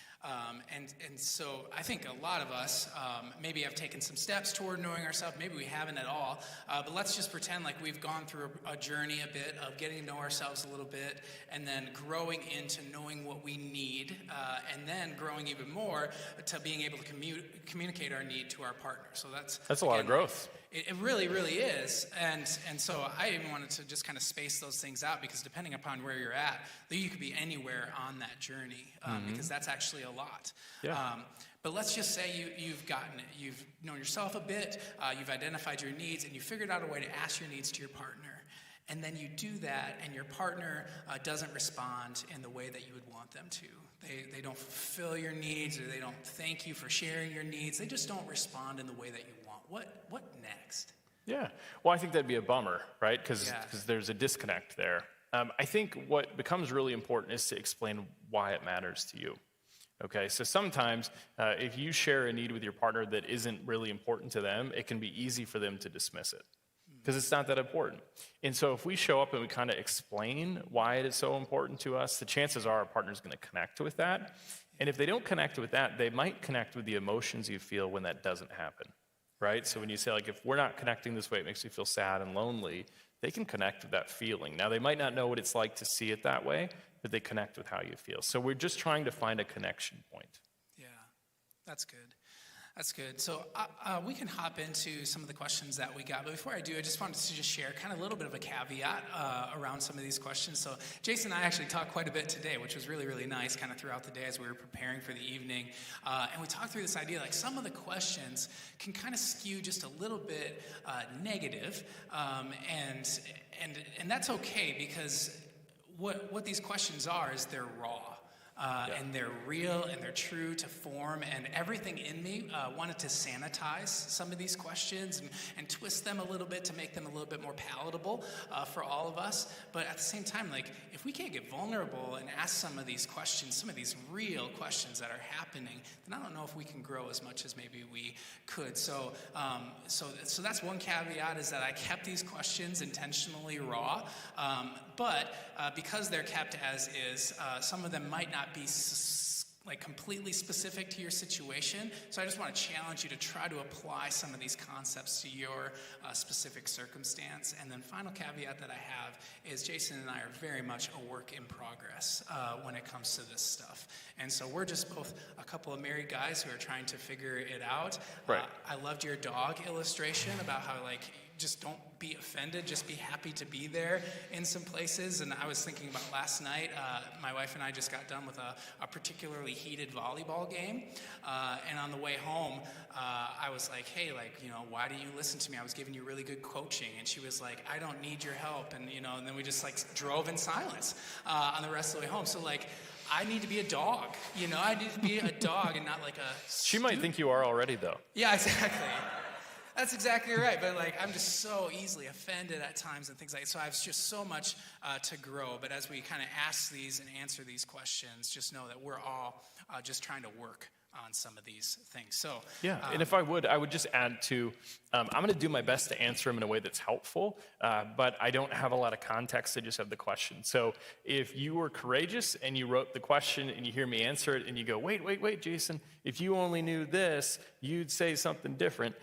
[SPEAKER 3] and so I think a lot of us maybe have taken some steps toward knowing ourselves. Maybe we haven't at all, but let's just pretend like we've gone through a journey a bit of getting to know ourselves a little bit, and then growing into knowing what we need, and then growing even more to being able to communicate our need to our partner. So that's
[SPEAKER 4] a lot of growth.
[SPEAKER 3] It really, really is. And so I even wanted to just kind of space those things out, because depending upon where you're at, you could be anywhere on that journey, because that's actually a lot.
[SPEAKER 4] Yeah.
[SPEAKER 3] But let's just say you've gotten it. You've known yourself a bit, you've identified your needs, and you figured out a way to ask your needs to your partner. And then you do that, and your partner doesn't respond in the way that you would want them to. They don't fulfill your needs, or they don't thank you for sharing your needs. They just don't respond in the way that you want. What next?
[SPEAKER 4] Yeah. Well, I think that'd be a bummer, right? Because there's a disconnect there. I think what becomes really important is to explain why it matters to you. Okay, so sometimes if you share a need with your partner that isn't really important to them, it can be easy for them to dismiss it, because it's not that important. And so if we show up and we kind of explain why it is so important to us, the chances are our partner's going to connect with that. And if they don't connect with that, they might connect with the emotions you feel when that doesn't happen, right? So when you say, like, if we're not connecting this way, it makes me feel sad and lonely, they can connect with that feeling. Now, they might not know what it's like to see it that way, but they connect with how you feel. So we're just trying to find a connection point.
[SPEAKER 3] Yeah, that's good. That's good. So we can hop into some of the questions that we got. But before I do, I just wanted to just share kind of a little bit of a caveat around some of these questions. So Jason and I actually talked quite a bit today, which was really, really nice kind of throughout the day as we were preparing for the evening. And we talked through this idea, like some of the questions can kind of skew just a little bit negative. And that's okay, because what these questions are is they're raw. And they're real and they're true to form, and everything in me wanted to sanitize some of these questions and twist them a little bit to make them a little bit more palatable for all of us. But at the same time, like, if we can't get vulnerable and ask some of these questions, some of these real questions that are happening, then I don't know if we can grow as much as maybe we could. So that's one caveat, is that I kept these questions intentionally raw, but because they're kept as is, some of them might not be like completely specific to your situation. So I just want to challenge you to try to apply some of these concepts to your specific circumstance. And then final caveat that I have is Jason and I are very much a work in progress when it comes to this stuff. And so we're just both a couple of married guys who are trying to figure it out.
[SPEAKER 4] Right.
[SPEAKER 3] I loved your dog illustration about how, like, just don't be offended, just be happy to be there in some places. And I was thinking about last night, my wife and I just got done with a particularly heated volleyball game. And on the way home, I was like, hey, like, why do you listen to me? I was giving you really good coaching. And she was like, I don't need your help. And, and then we just like drove in silence on the rest of the way home. So like, I need to be a dog, I need to be a dog and not like a
[SPEAKER 4] She might think you are already, though.
[SPEAKER 3] Yeah, exactly. That's exactly right. But like, I'm just so easily offended at times and things like that. So I have just so much to grow. But as we kind of ask these and answer these questions, just know that we're all just trying to work on some of these things. So
[SPEAKER 4] Yeah, and if I would just add to, I'm going to do my best to answer them in a way that's helpful, but I don't have a lot of context. I just have the question. So if you were courageous and you wrote the question and you hear me answer it and you go, wait, Jason, if you only knew this, you'd say something different,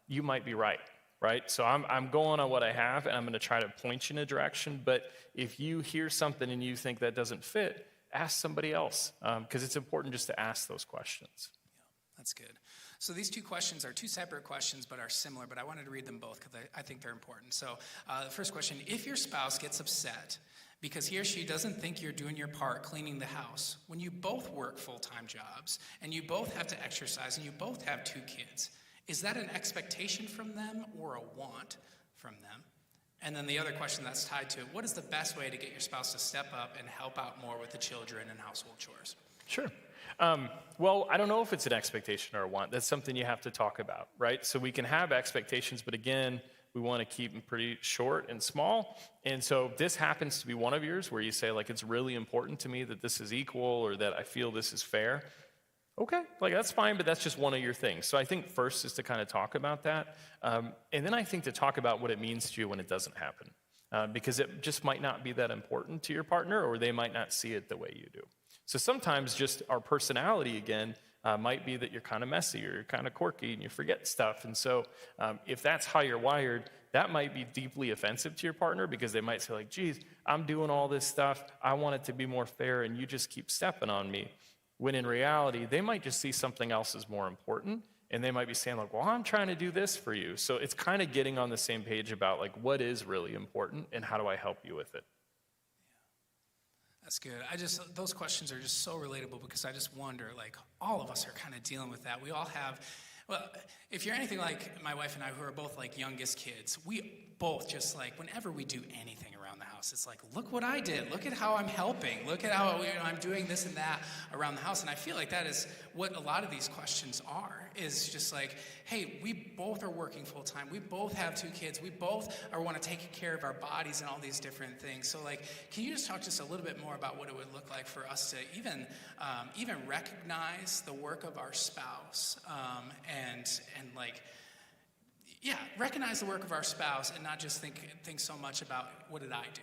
[SPEAKER 4] you might be right. Right? So I'm going on what I have, and I'm going to try to point you in a direction. But if you hear something and you think that doesn't fit, ask somebody else, because it's important just to ask those questions.
[SPEAKER 3] That's good. So these two questions are two separate questions, but are similar, but I wanted to read them both because I think they're important. So the first question, if your spouse gets upset because he or she doesn't think you're doing your part cleaning the house, when you both work full-time jobs, and you both have to exercise, and you both have 2 kids, is that an expectation from them or a want from them? And then the other question that's tied to it, what is the best way to get your spouse to step up and help out more with the children and household chores?
[SPEAKER 4] Sure. Well, I don't know if it's an expectation or a want. That's something you have to talk about, right? So we can have expectations, but again, we want to keep them pretty short and small. And so if this happens to be one of yours where you say, like, it's really important to me that this is equal or that I feel this is fair, okay, like that's fine, but that's just one of your things. So I think first is to kind of talk about that. And then I think to talk about what it means to you when it doesn't happen. Because it just might not be that important to your partner, or they might not see it the way you do. So sometimes just our personality, again, might be that you're kind of messy or you're kind of quirky and you forget stuff. And so if that's how you're wired, that might be deeply offensive to your partner, because they might say, like, geez, I'm doing all this stuff. I want it to be more fair, and you just keep stepping on me. When in reality, they might just see something else as more important, and they might be saying, like, well, I'm trying to do this for you. So it's kind of getting on the same page about, like, what is really important and how do I help you with it?
[SPEAKER 3] That's good. Those questions are just so relatable, because I just wonder, like, all of us are kind of dealing with that. We all have, well, if you're anything like my wife and I, who are both like youngest kids, we both just, like, whenever we do anything around the house, it's like, look what I did. Look at how I'm helping. Look at how I'm doing this and that around the house. And I feel like that is what a lot of these questions are, is just like, hey, we both are working full time. We both have 2 kids. We both want to take care of our bodies and all these different things. So, like, can you just talk to us a little bit more about what it would look like for us to even recognize the work of our spouse, and like, yeah, recognize the work of our spouse and not just think so much about what did I do?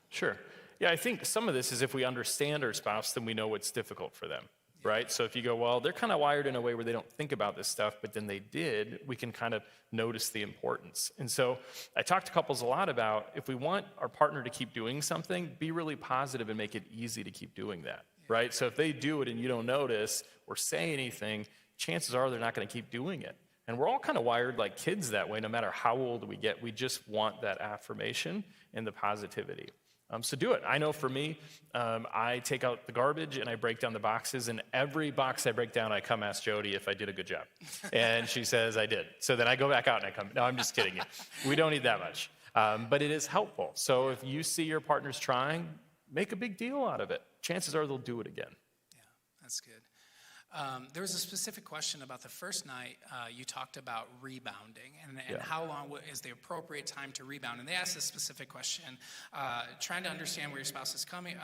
[SPEAKER 4] Sure. Yeah, I think some of this is if we understand our spouse, then we know what's difficult for them, right? So if you go, well, they're kind of wired in a way where they don't think about this stuff, but then they did, we can kind of notice the importance. And so I talk to couples a lot about, if we want our partner to keep doing something, be really positive and make it easy to keep doing that, right? So if they do it and you don't notice or say anything, chances are they're not going to keep doing it. And we're all kind of wired like kids that way, no matter how old we get. We just want that affirmation and the positivity. So do it. I know for me, I take out the garbage and I break down the boxes, and every box I break down, I come ask Jody if I did a good job. And she says I did. So then I go back out and I come, no, I'm just kidding you. We don't need that much. But it is helpful. So if you see your partner's trying, make a big deal out of it. Chances are they'll do it again.
[SPEAKER 3] Yeah, that's good. There was a specific question about the first night you talked about rebounding and how long is the appropriate time to rebound. And they asked this specific question, trying to understand where your spouse is coming.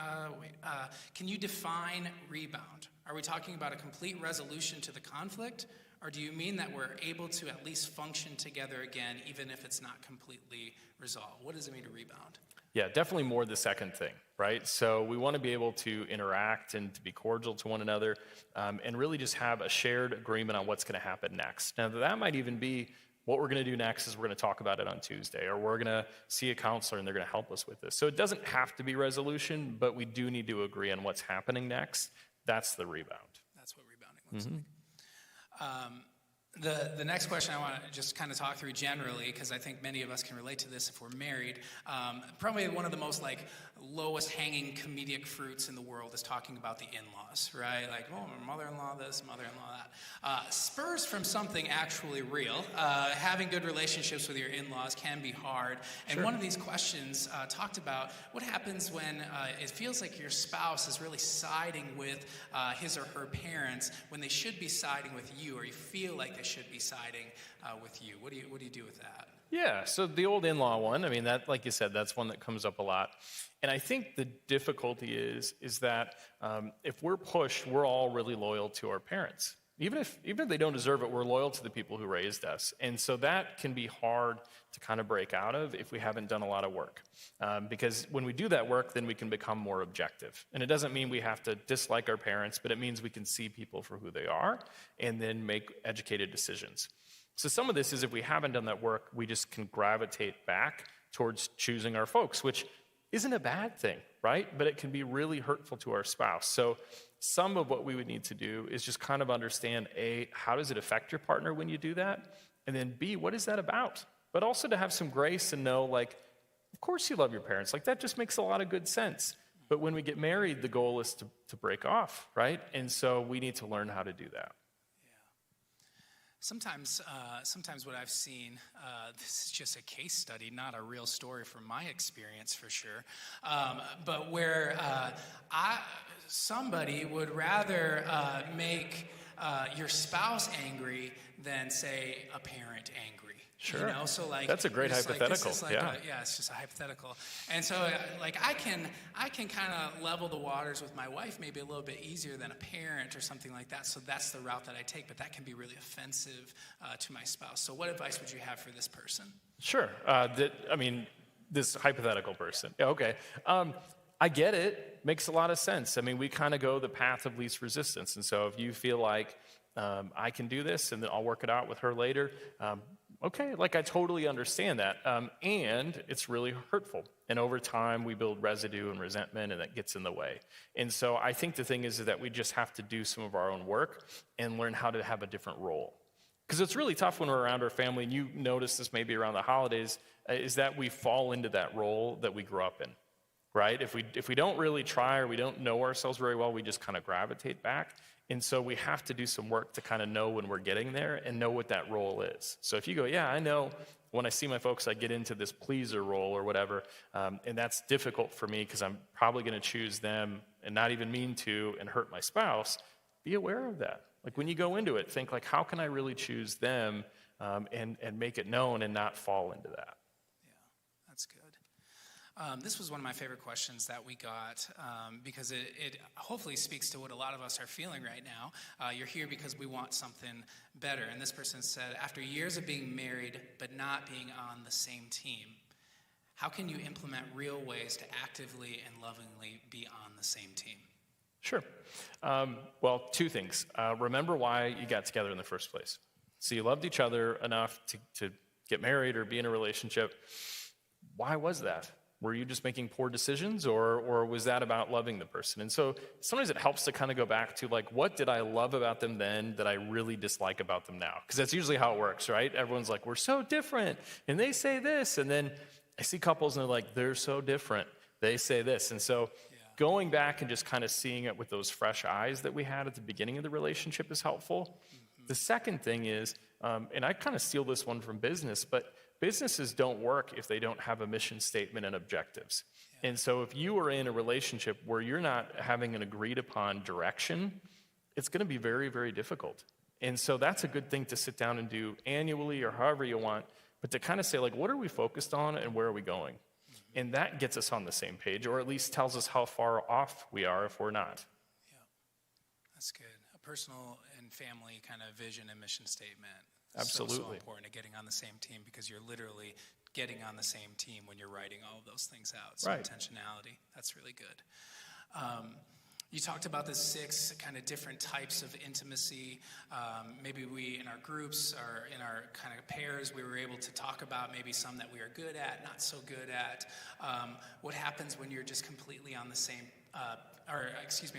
[SPEAKER 3] Can you define rebound? Are we talking about a complete resolution to the conflict? Or do you mean that we're able to at least function together again, even if it's not completely resolved? What does it mean to rebound?
[SPEAKER 4] Yeah, definitely more the second thing, right? So we want to be able to interact and to be cordial to one another, and really just have a shared agreement on what's going to happen next. Now, that might even be what we're going to do next is we're going to talk about it on Tuesday, or we're going to see a counselor and they're going to help us with this. So it doesn't have to be resolution, but we do need to agree on what's happening next. That's the rebound.
[SPEAKER 3] That's what rebounding looks like. The next question I want to just kind of talk through generally, because I think many of us can relate to this if we're married. Probably one of the most lowest hanging comedic fruits in the world is talking about the in-laws, right? Like, oh, mother-in-law this, mother-in-law that. Spurs from something actually real. Having good relationships with your in-laws can be hard. And
[SPEAKER 4] Sure.
[SPEAKER 3] one of these questions talked about what happens when it feels like your spouse is really siding with his or her parents when they should be siding with you, or you feel like they should be siding with you. What do you do with that?
[SPEAKER 4] Yeah, so the old in-law one, I mean, that, like you said, that's one that comes up a lot. And I think the difficulty is that if we're pushed, we're all really loyal to our parents, Even if they don't deserve it, we're loyal to the people who raised us. And so that can be hard to kind of break out of if we haven't done a lot of work. Because when we do that work, then we can become more objective. And it doesn't mean we have to dislike our parents, but it means we can see people for who they are and then make educated decisions. So some of this is if we haven't done that work, we just can gravitate back towards choosing our folks, which isn't a bad thing, right? But it can be really hurtful to our spouse. So some of what we would need to do is just kind of understand, A, how does it affect your partner when you do that? And then B, what is that about? But also to have some grace and know, like, of course you love your parents. Like, that just makes a lot of good sense. But when we get married, the goal is to break off, right? And so we need to learn how to do that.
[SPEAKER 3] Sometimes what I've seen, this is just a case study, not a real story from my experience for sure, but where somebody would rather make your spouse angry than, say, a parent angry.
[SPEAKER 4] Sure.
[SPEAKER 3] You know? So like
[SPEAKER 4] that's a great hypothetical.
[SPEAKER 3] It's just a hypothetical. And so like I can kind of level the waters with my wife maybe a little bit easier than a parent or something like that. So that's the route that I take, but that can be really offensive to my spouse. So what advice would you have for this person?
[SPEAKER 4] Sure. This hypothetical person. Yeah, okay. I get it. Makes a lot of sense. I mean, we kind of go the path of least resistance. And so if you feel like I can do this and then I'll work it out with her later, okay, like I totally understand that. And it's really hurtful. And over time, we build residue and resentment, and that gets in the way. And so I think the thing is that we just have to do some of our own work and learn how to have a different role. Because it's really tough when we're around our family, and you notice this maybe around the holidays, is that we fall into that role that we grew up in, right? If we don't really try or we don't know ourselves very well, we just kind of gravitate back. And so we have to do some work to kind of know when we're getting there and know what that role is. So if you go, yeah, I know when I see my folks, I get into this pleaser role or whatever, and that's difficult for me because I'm probably going to choose them and not even mean to and hurt my spouse, be aware of that. Like when you go into it, think like, how can I really choose them and make it known and not fall into that?
[SPEAKER 3] Yeah, that's good. This was one of my favorite questions that we got because it hopefully speaks to what a lot of us are feeling right now. You're here because we want something better. And this person said, after years of being married but not being on the same team, how can you implement real ways to actively and lovingly be on the same team?
[SPEAKER 4] Sure. Well, two things. Remember why you got together in the first place. So you loved each other enough to get married or be in a relationship. Why was that? Were you just making poor decisions, or was that about loving the person? And so sometimes it helps to kind of go back to, like, what did I love about them then that I really dislike about them now? Because that's usually how it works, right? Everyone's like, we're so different, and they say this. And then I see couples, and they're like, they're so different. They say this. And so going back and just kind of seeing it with those fresh eyes that we had at the beginning of the relationship is helpful. Mm-hmm. The second thing is, and I kind of steal this one from business, but businesses don't work if they don't have a mission statement and objectives. Yeah. And so if you are in a relationship where you're not having an agreed upon direction, it's going to be very, very difficult. And so that's a good thing to sit down and do annually or however you want, but to kind of say, like, what are we focused on and where are we going? Mm-hmm. And that gets us on the same page, or at least tells us how far off we are if we're not.
[SPEAKER 3] Yeah, that's good. A personal and family kind of vision and mission statement.
[SPEAKER 4] Absolutely.
[SPEAKER 3] So important at getting on the same team, because you're literally getting on the same team when you're writing all of those things out. So
[SPEAKER 4] right.
[SPEAKER 3] Intentionality, that's really good. You talked about the 6 kind of different types of intimacy. Maybe we, in our groups or in our kind of pairs, we were able to talk about maybe some that we are good at, not so good at. What happens when you're just completely on the same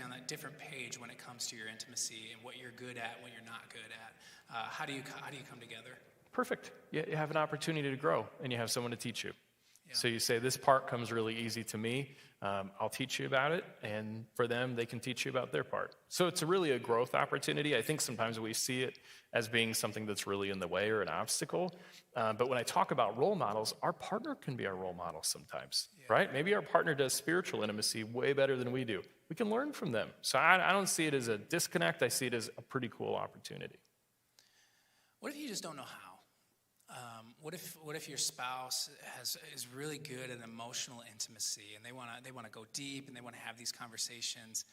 [SPEAKER 3] on that different page when it comes to your intimacy and what you're good at, what you're not good at? How do you come together?
[SPEAKER 4] Perfect. You have an opportunity to grow, and you have someone to teach you.
[SPEAKER 3] Yeah.
[SPEAKER 4] So you say, this part comes really easy to me. I'll teach you about it, and for them, they can teach you about their part. So it's really a growth opportunity. I think sometimes we see it as being something that's really in the way or an obstacle. But when I talk about role models, our partner can be our role model sometimes, right? Maybe our partner does spiritual intimacy way better than we do. We can learn from them. So I don't see it as a disconnect. I see it as a pretty cool opportunity.
[SPEAKER 3] What if you just don't know how? What if your spouse is really good at emotional intimacy and they want to go deep and they want to have these conversations,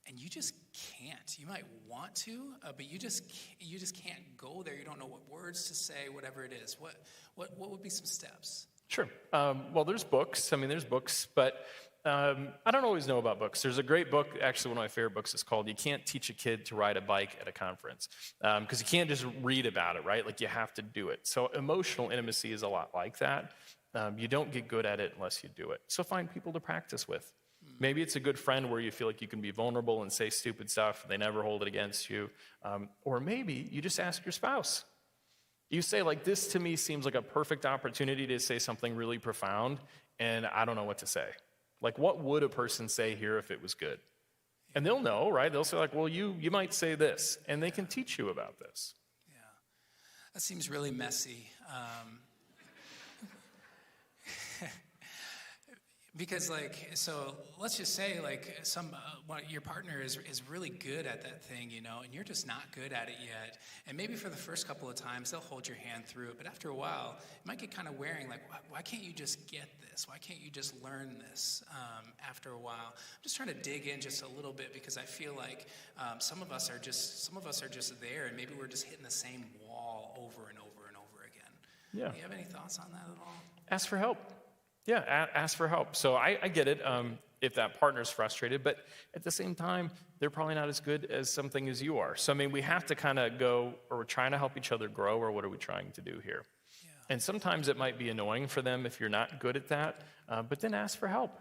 [SPEAKER 3] and you just can't. You might want to, but you just can't go there. You don't know what words to say, whatever it is. What would be some steps?
[SPEAKER 4] Sure. Well, there's books. There's books, but I don't always know about books. There's a great book, actually one of my favorite books is called You Can't Teach a Kid to Ride a Bike at a Conference, because you can't just read about it, right? Like you have to do it. So emotional intimacy is a lot like that. You don't get good at it unless you do it. So find people to practice with. Maybe it's a good friend where you feel like you can be vulnerable and say stupid stuff. They never hold it against you. Or maybe you just ask your spouse. You say, like, this to me seems like a perfect opportunity to say something really profound, and I don't know what to say. Like, what would a person say here if it was good? And they'll know, right? They'll say, like, well, you might say this, and they can teach you about this.
[SPEAKER 3] Yeah, that seems really messy. Because, like, so let's just say, like, your partner is really good at that thing, you know, and you're just not good at it yet. And maybe for the first couple of times, they'll hold your hand through it. But after a while, it might get kind of wearing, like, why can't you just get this? Why can't you just learn this after a while? I'm just trying to dig in just a little bit because I feel like some of us are just there, and maybe we're just hitting the same wall over and over and over again.
[SPEAKER 4] Yeah.
[SPEAKER 3] Do you have any thoughts on that at all?
[SPEAKER 4] Ask for help. Yeah, ask for help. So I get it if that partner's frustrated, but at the same time, they're probably not as good as something as you are. So, we have to kind of go, or we're trying to help each other grow, or what are we trying to do here? Yeah. And sometimes it might be annoying for them if you're not good at that, but then ask for help.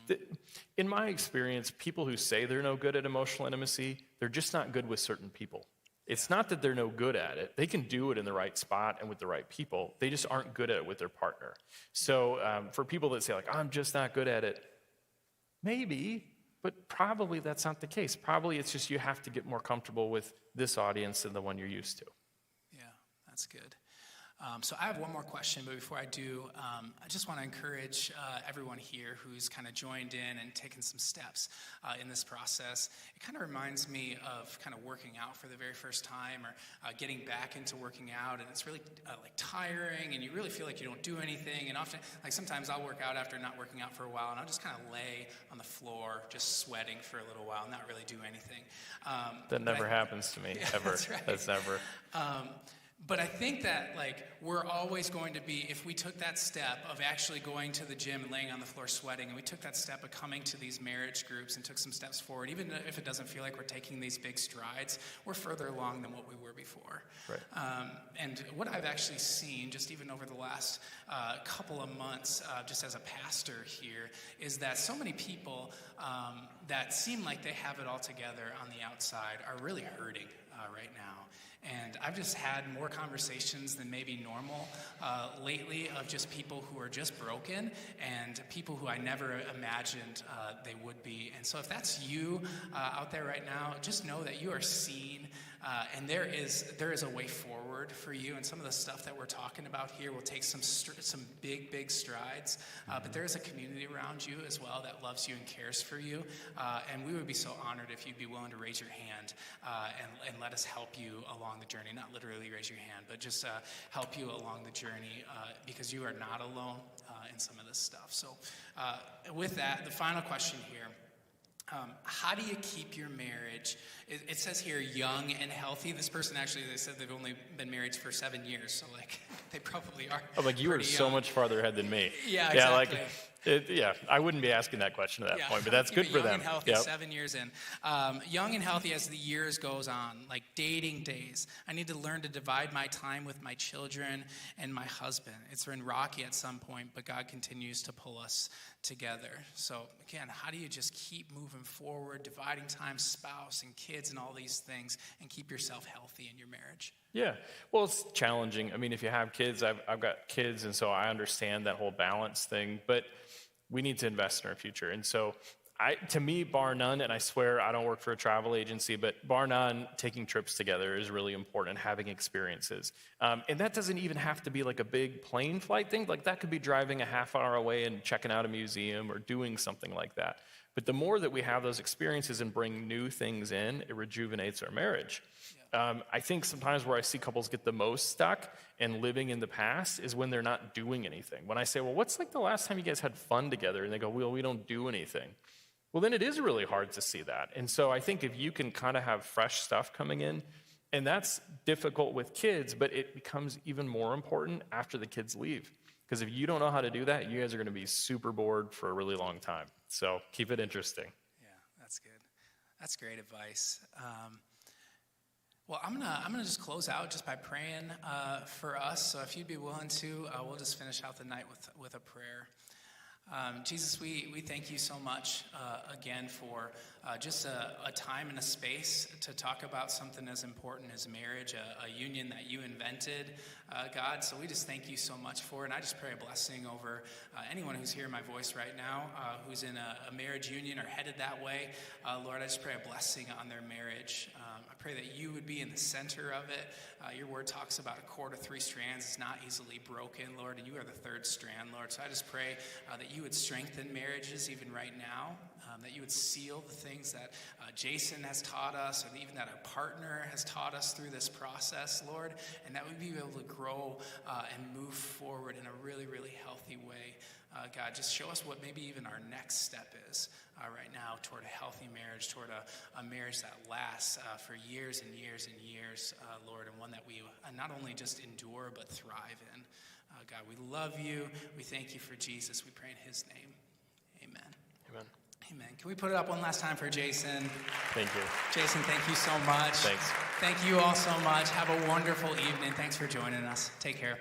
[SPEAKER 4] Mm-hmm. In my experience, people who say they're no good at emotional intimacy, they're just not good with certain people. It's not that they're no good at it. They can do it in the right spot and with the right people. They just aren't good at it with their partner. So for people that say, like, I'm just not good at it, maybe, but probably that's not the case. Probably it's just you have to get more comfortable with this audience than the one you're used to.
[SPEAKER 3] Yeah, that's good. So I have one more question, but before I do, I just want to encourage everyone here who's kind of joined in and taken some steps in this process. It kind of reminds me of kind of working out for the very first time, or getting back into working out, and it's really like tiring, and you really feel like you don't do anything. And often, like sometimes I'll work out after not working out for a while, and I'll just kind of lay on the floor, just sweating for a little while, and not really do anything.
[SPEAKER 4] That never happens to me, ever.
[SPEAKER 3] That's right.
[SPEAKER 4] That's never.
[SPEAKER 3] But I think that, like, we're always going to be, if we took that step of actually going to the gym and laying on the floor sweating, and we took that step of coming to these marriage groups and took some steps forward, even if it doesn't feel like we're taking these big strides, we're further along than what we were before.
[SPEAKER 4] Right.
[SPEAKER 3] And what I've actually seen, just even over the last couple of months, just as a pastor here, is that so many people that seem like they have it all together on the outside are really hurting right now. And I've just had more conversations than maybe normal lately of just people who are just broken and people who I never imagined they would be. And so if that's you out there right now, just know that you are seen, and there is a way forward for you. And some of the stuff that we're talking about here will take some big strides. But there is a community around you as well that loves you and cares for you. And we would be so honored if you'd be willing to raise your hand and let us help you along the journey. Not literally raise your hand, but just help you along the journey, because you are not alone in some of this stuff. So with that, the final question here. How do you keep your marriage? It says here young and healthy. This person actually, they said they've only been married for 7 years, so like they probably are.
[SPEAKER 4] Oh, like you are so much farther ahead than me.
[SPEAKER 3] Yeah, exactly.
[SPEAKER 4] I wouldn't be asking that question at that point, but that's good for them.
[SPEAKER 3] Young and healthy, 7 years in. Young and healthy as the years goes on, like dating days. I need to learn to divide my time with my children and my husband. It's been rocky at some point, but God continues to pull us together. So again, how do you just keep moving forward, dividing time, spouse and kids and all these things, and keep yourself healthy in your marriage?
[SPEAKER 4] Yeah, well, it's challenging. I mean, if you have kids, I've got kids, and so I understand that whole balance thing, but we need to invest in our future. And so to me, bar none, and I swear I don't work for a travel agency, but bar none, taking trips together is really important, having experiences. And that doesn't even have to be like a big plane flight thing. Like that could be driving a half hour away and checking out a museum or doing something like that. But the more that we have those experiences and bring new things in, it rejuvenates our marriage. I think sometimes where I see couples get the most stuck and living in the past is when they're not doing anything. When I say, well, what's like the last time you guys had fun together? And they go, well, we don't do anything. well, then it is really hard to see that. And so I think if you can kind of have fresh stuff coming in, and that's difficult with kids, but it becomes even more important after the kids leave. Because if you don't know how to do that, you guys are going to be super bored for a really long time. So keep it interesting.
[SPEAKER 3] Yeah, that's good. That's great advice. Well, I'm gonna just close out just by praying for us. So if you'd be willing to, we'll just finish out the night with a prayer. Jesus, we thank you so much again for just a time and a space to talk about something as important as marriage, a union that you invented, God. So we just thank you so much for it. And I just pray a blessing over anyone who's hearing my voice right now, who's in a marriage union or headed that way. Lord, I just pray a blessing on their marriage. I pray that you would be in the center of it. Your word talks about a cord of 3 strands. It's not easily broken, Lord, and you are the 3rd strand, Lord. So I just pray that you would strengthen marriages even right now, that you would seal the things that Jason has taught us, or even that a partner has taught us through this process, Lord, and that we'd be able to grow and move forward in a really, really healthy way. God, just show us what maybe even our next step is right now toward a healthy marriage, toward a marriage that lasts for years and years and years, Lord, and one that we not only just endure but thrive in. God, we love you. We thank you for Jesus. We pray in his name. Amen.
[SPEAKER 4] Amen.
[SPEAKER 3] Amen. Can we put it up one last time for Jason?
[SPEAKER 4] Thank you.
[SPEAKER 3] Jason, thank you so much.
[SPEAKER 4] Thanks.
[SPEAKER 3] Thank you all so much. Have a wonderful evening. Thanks for joining us. Take care.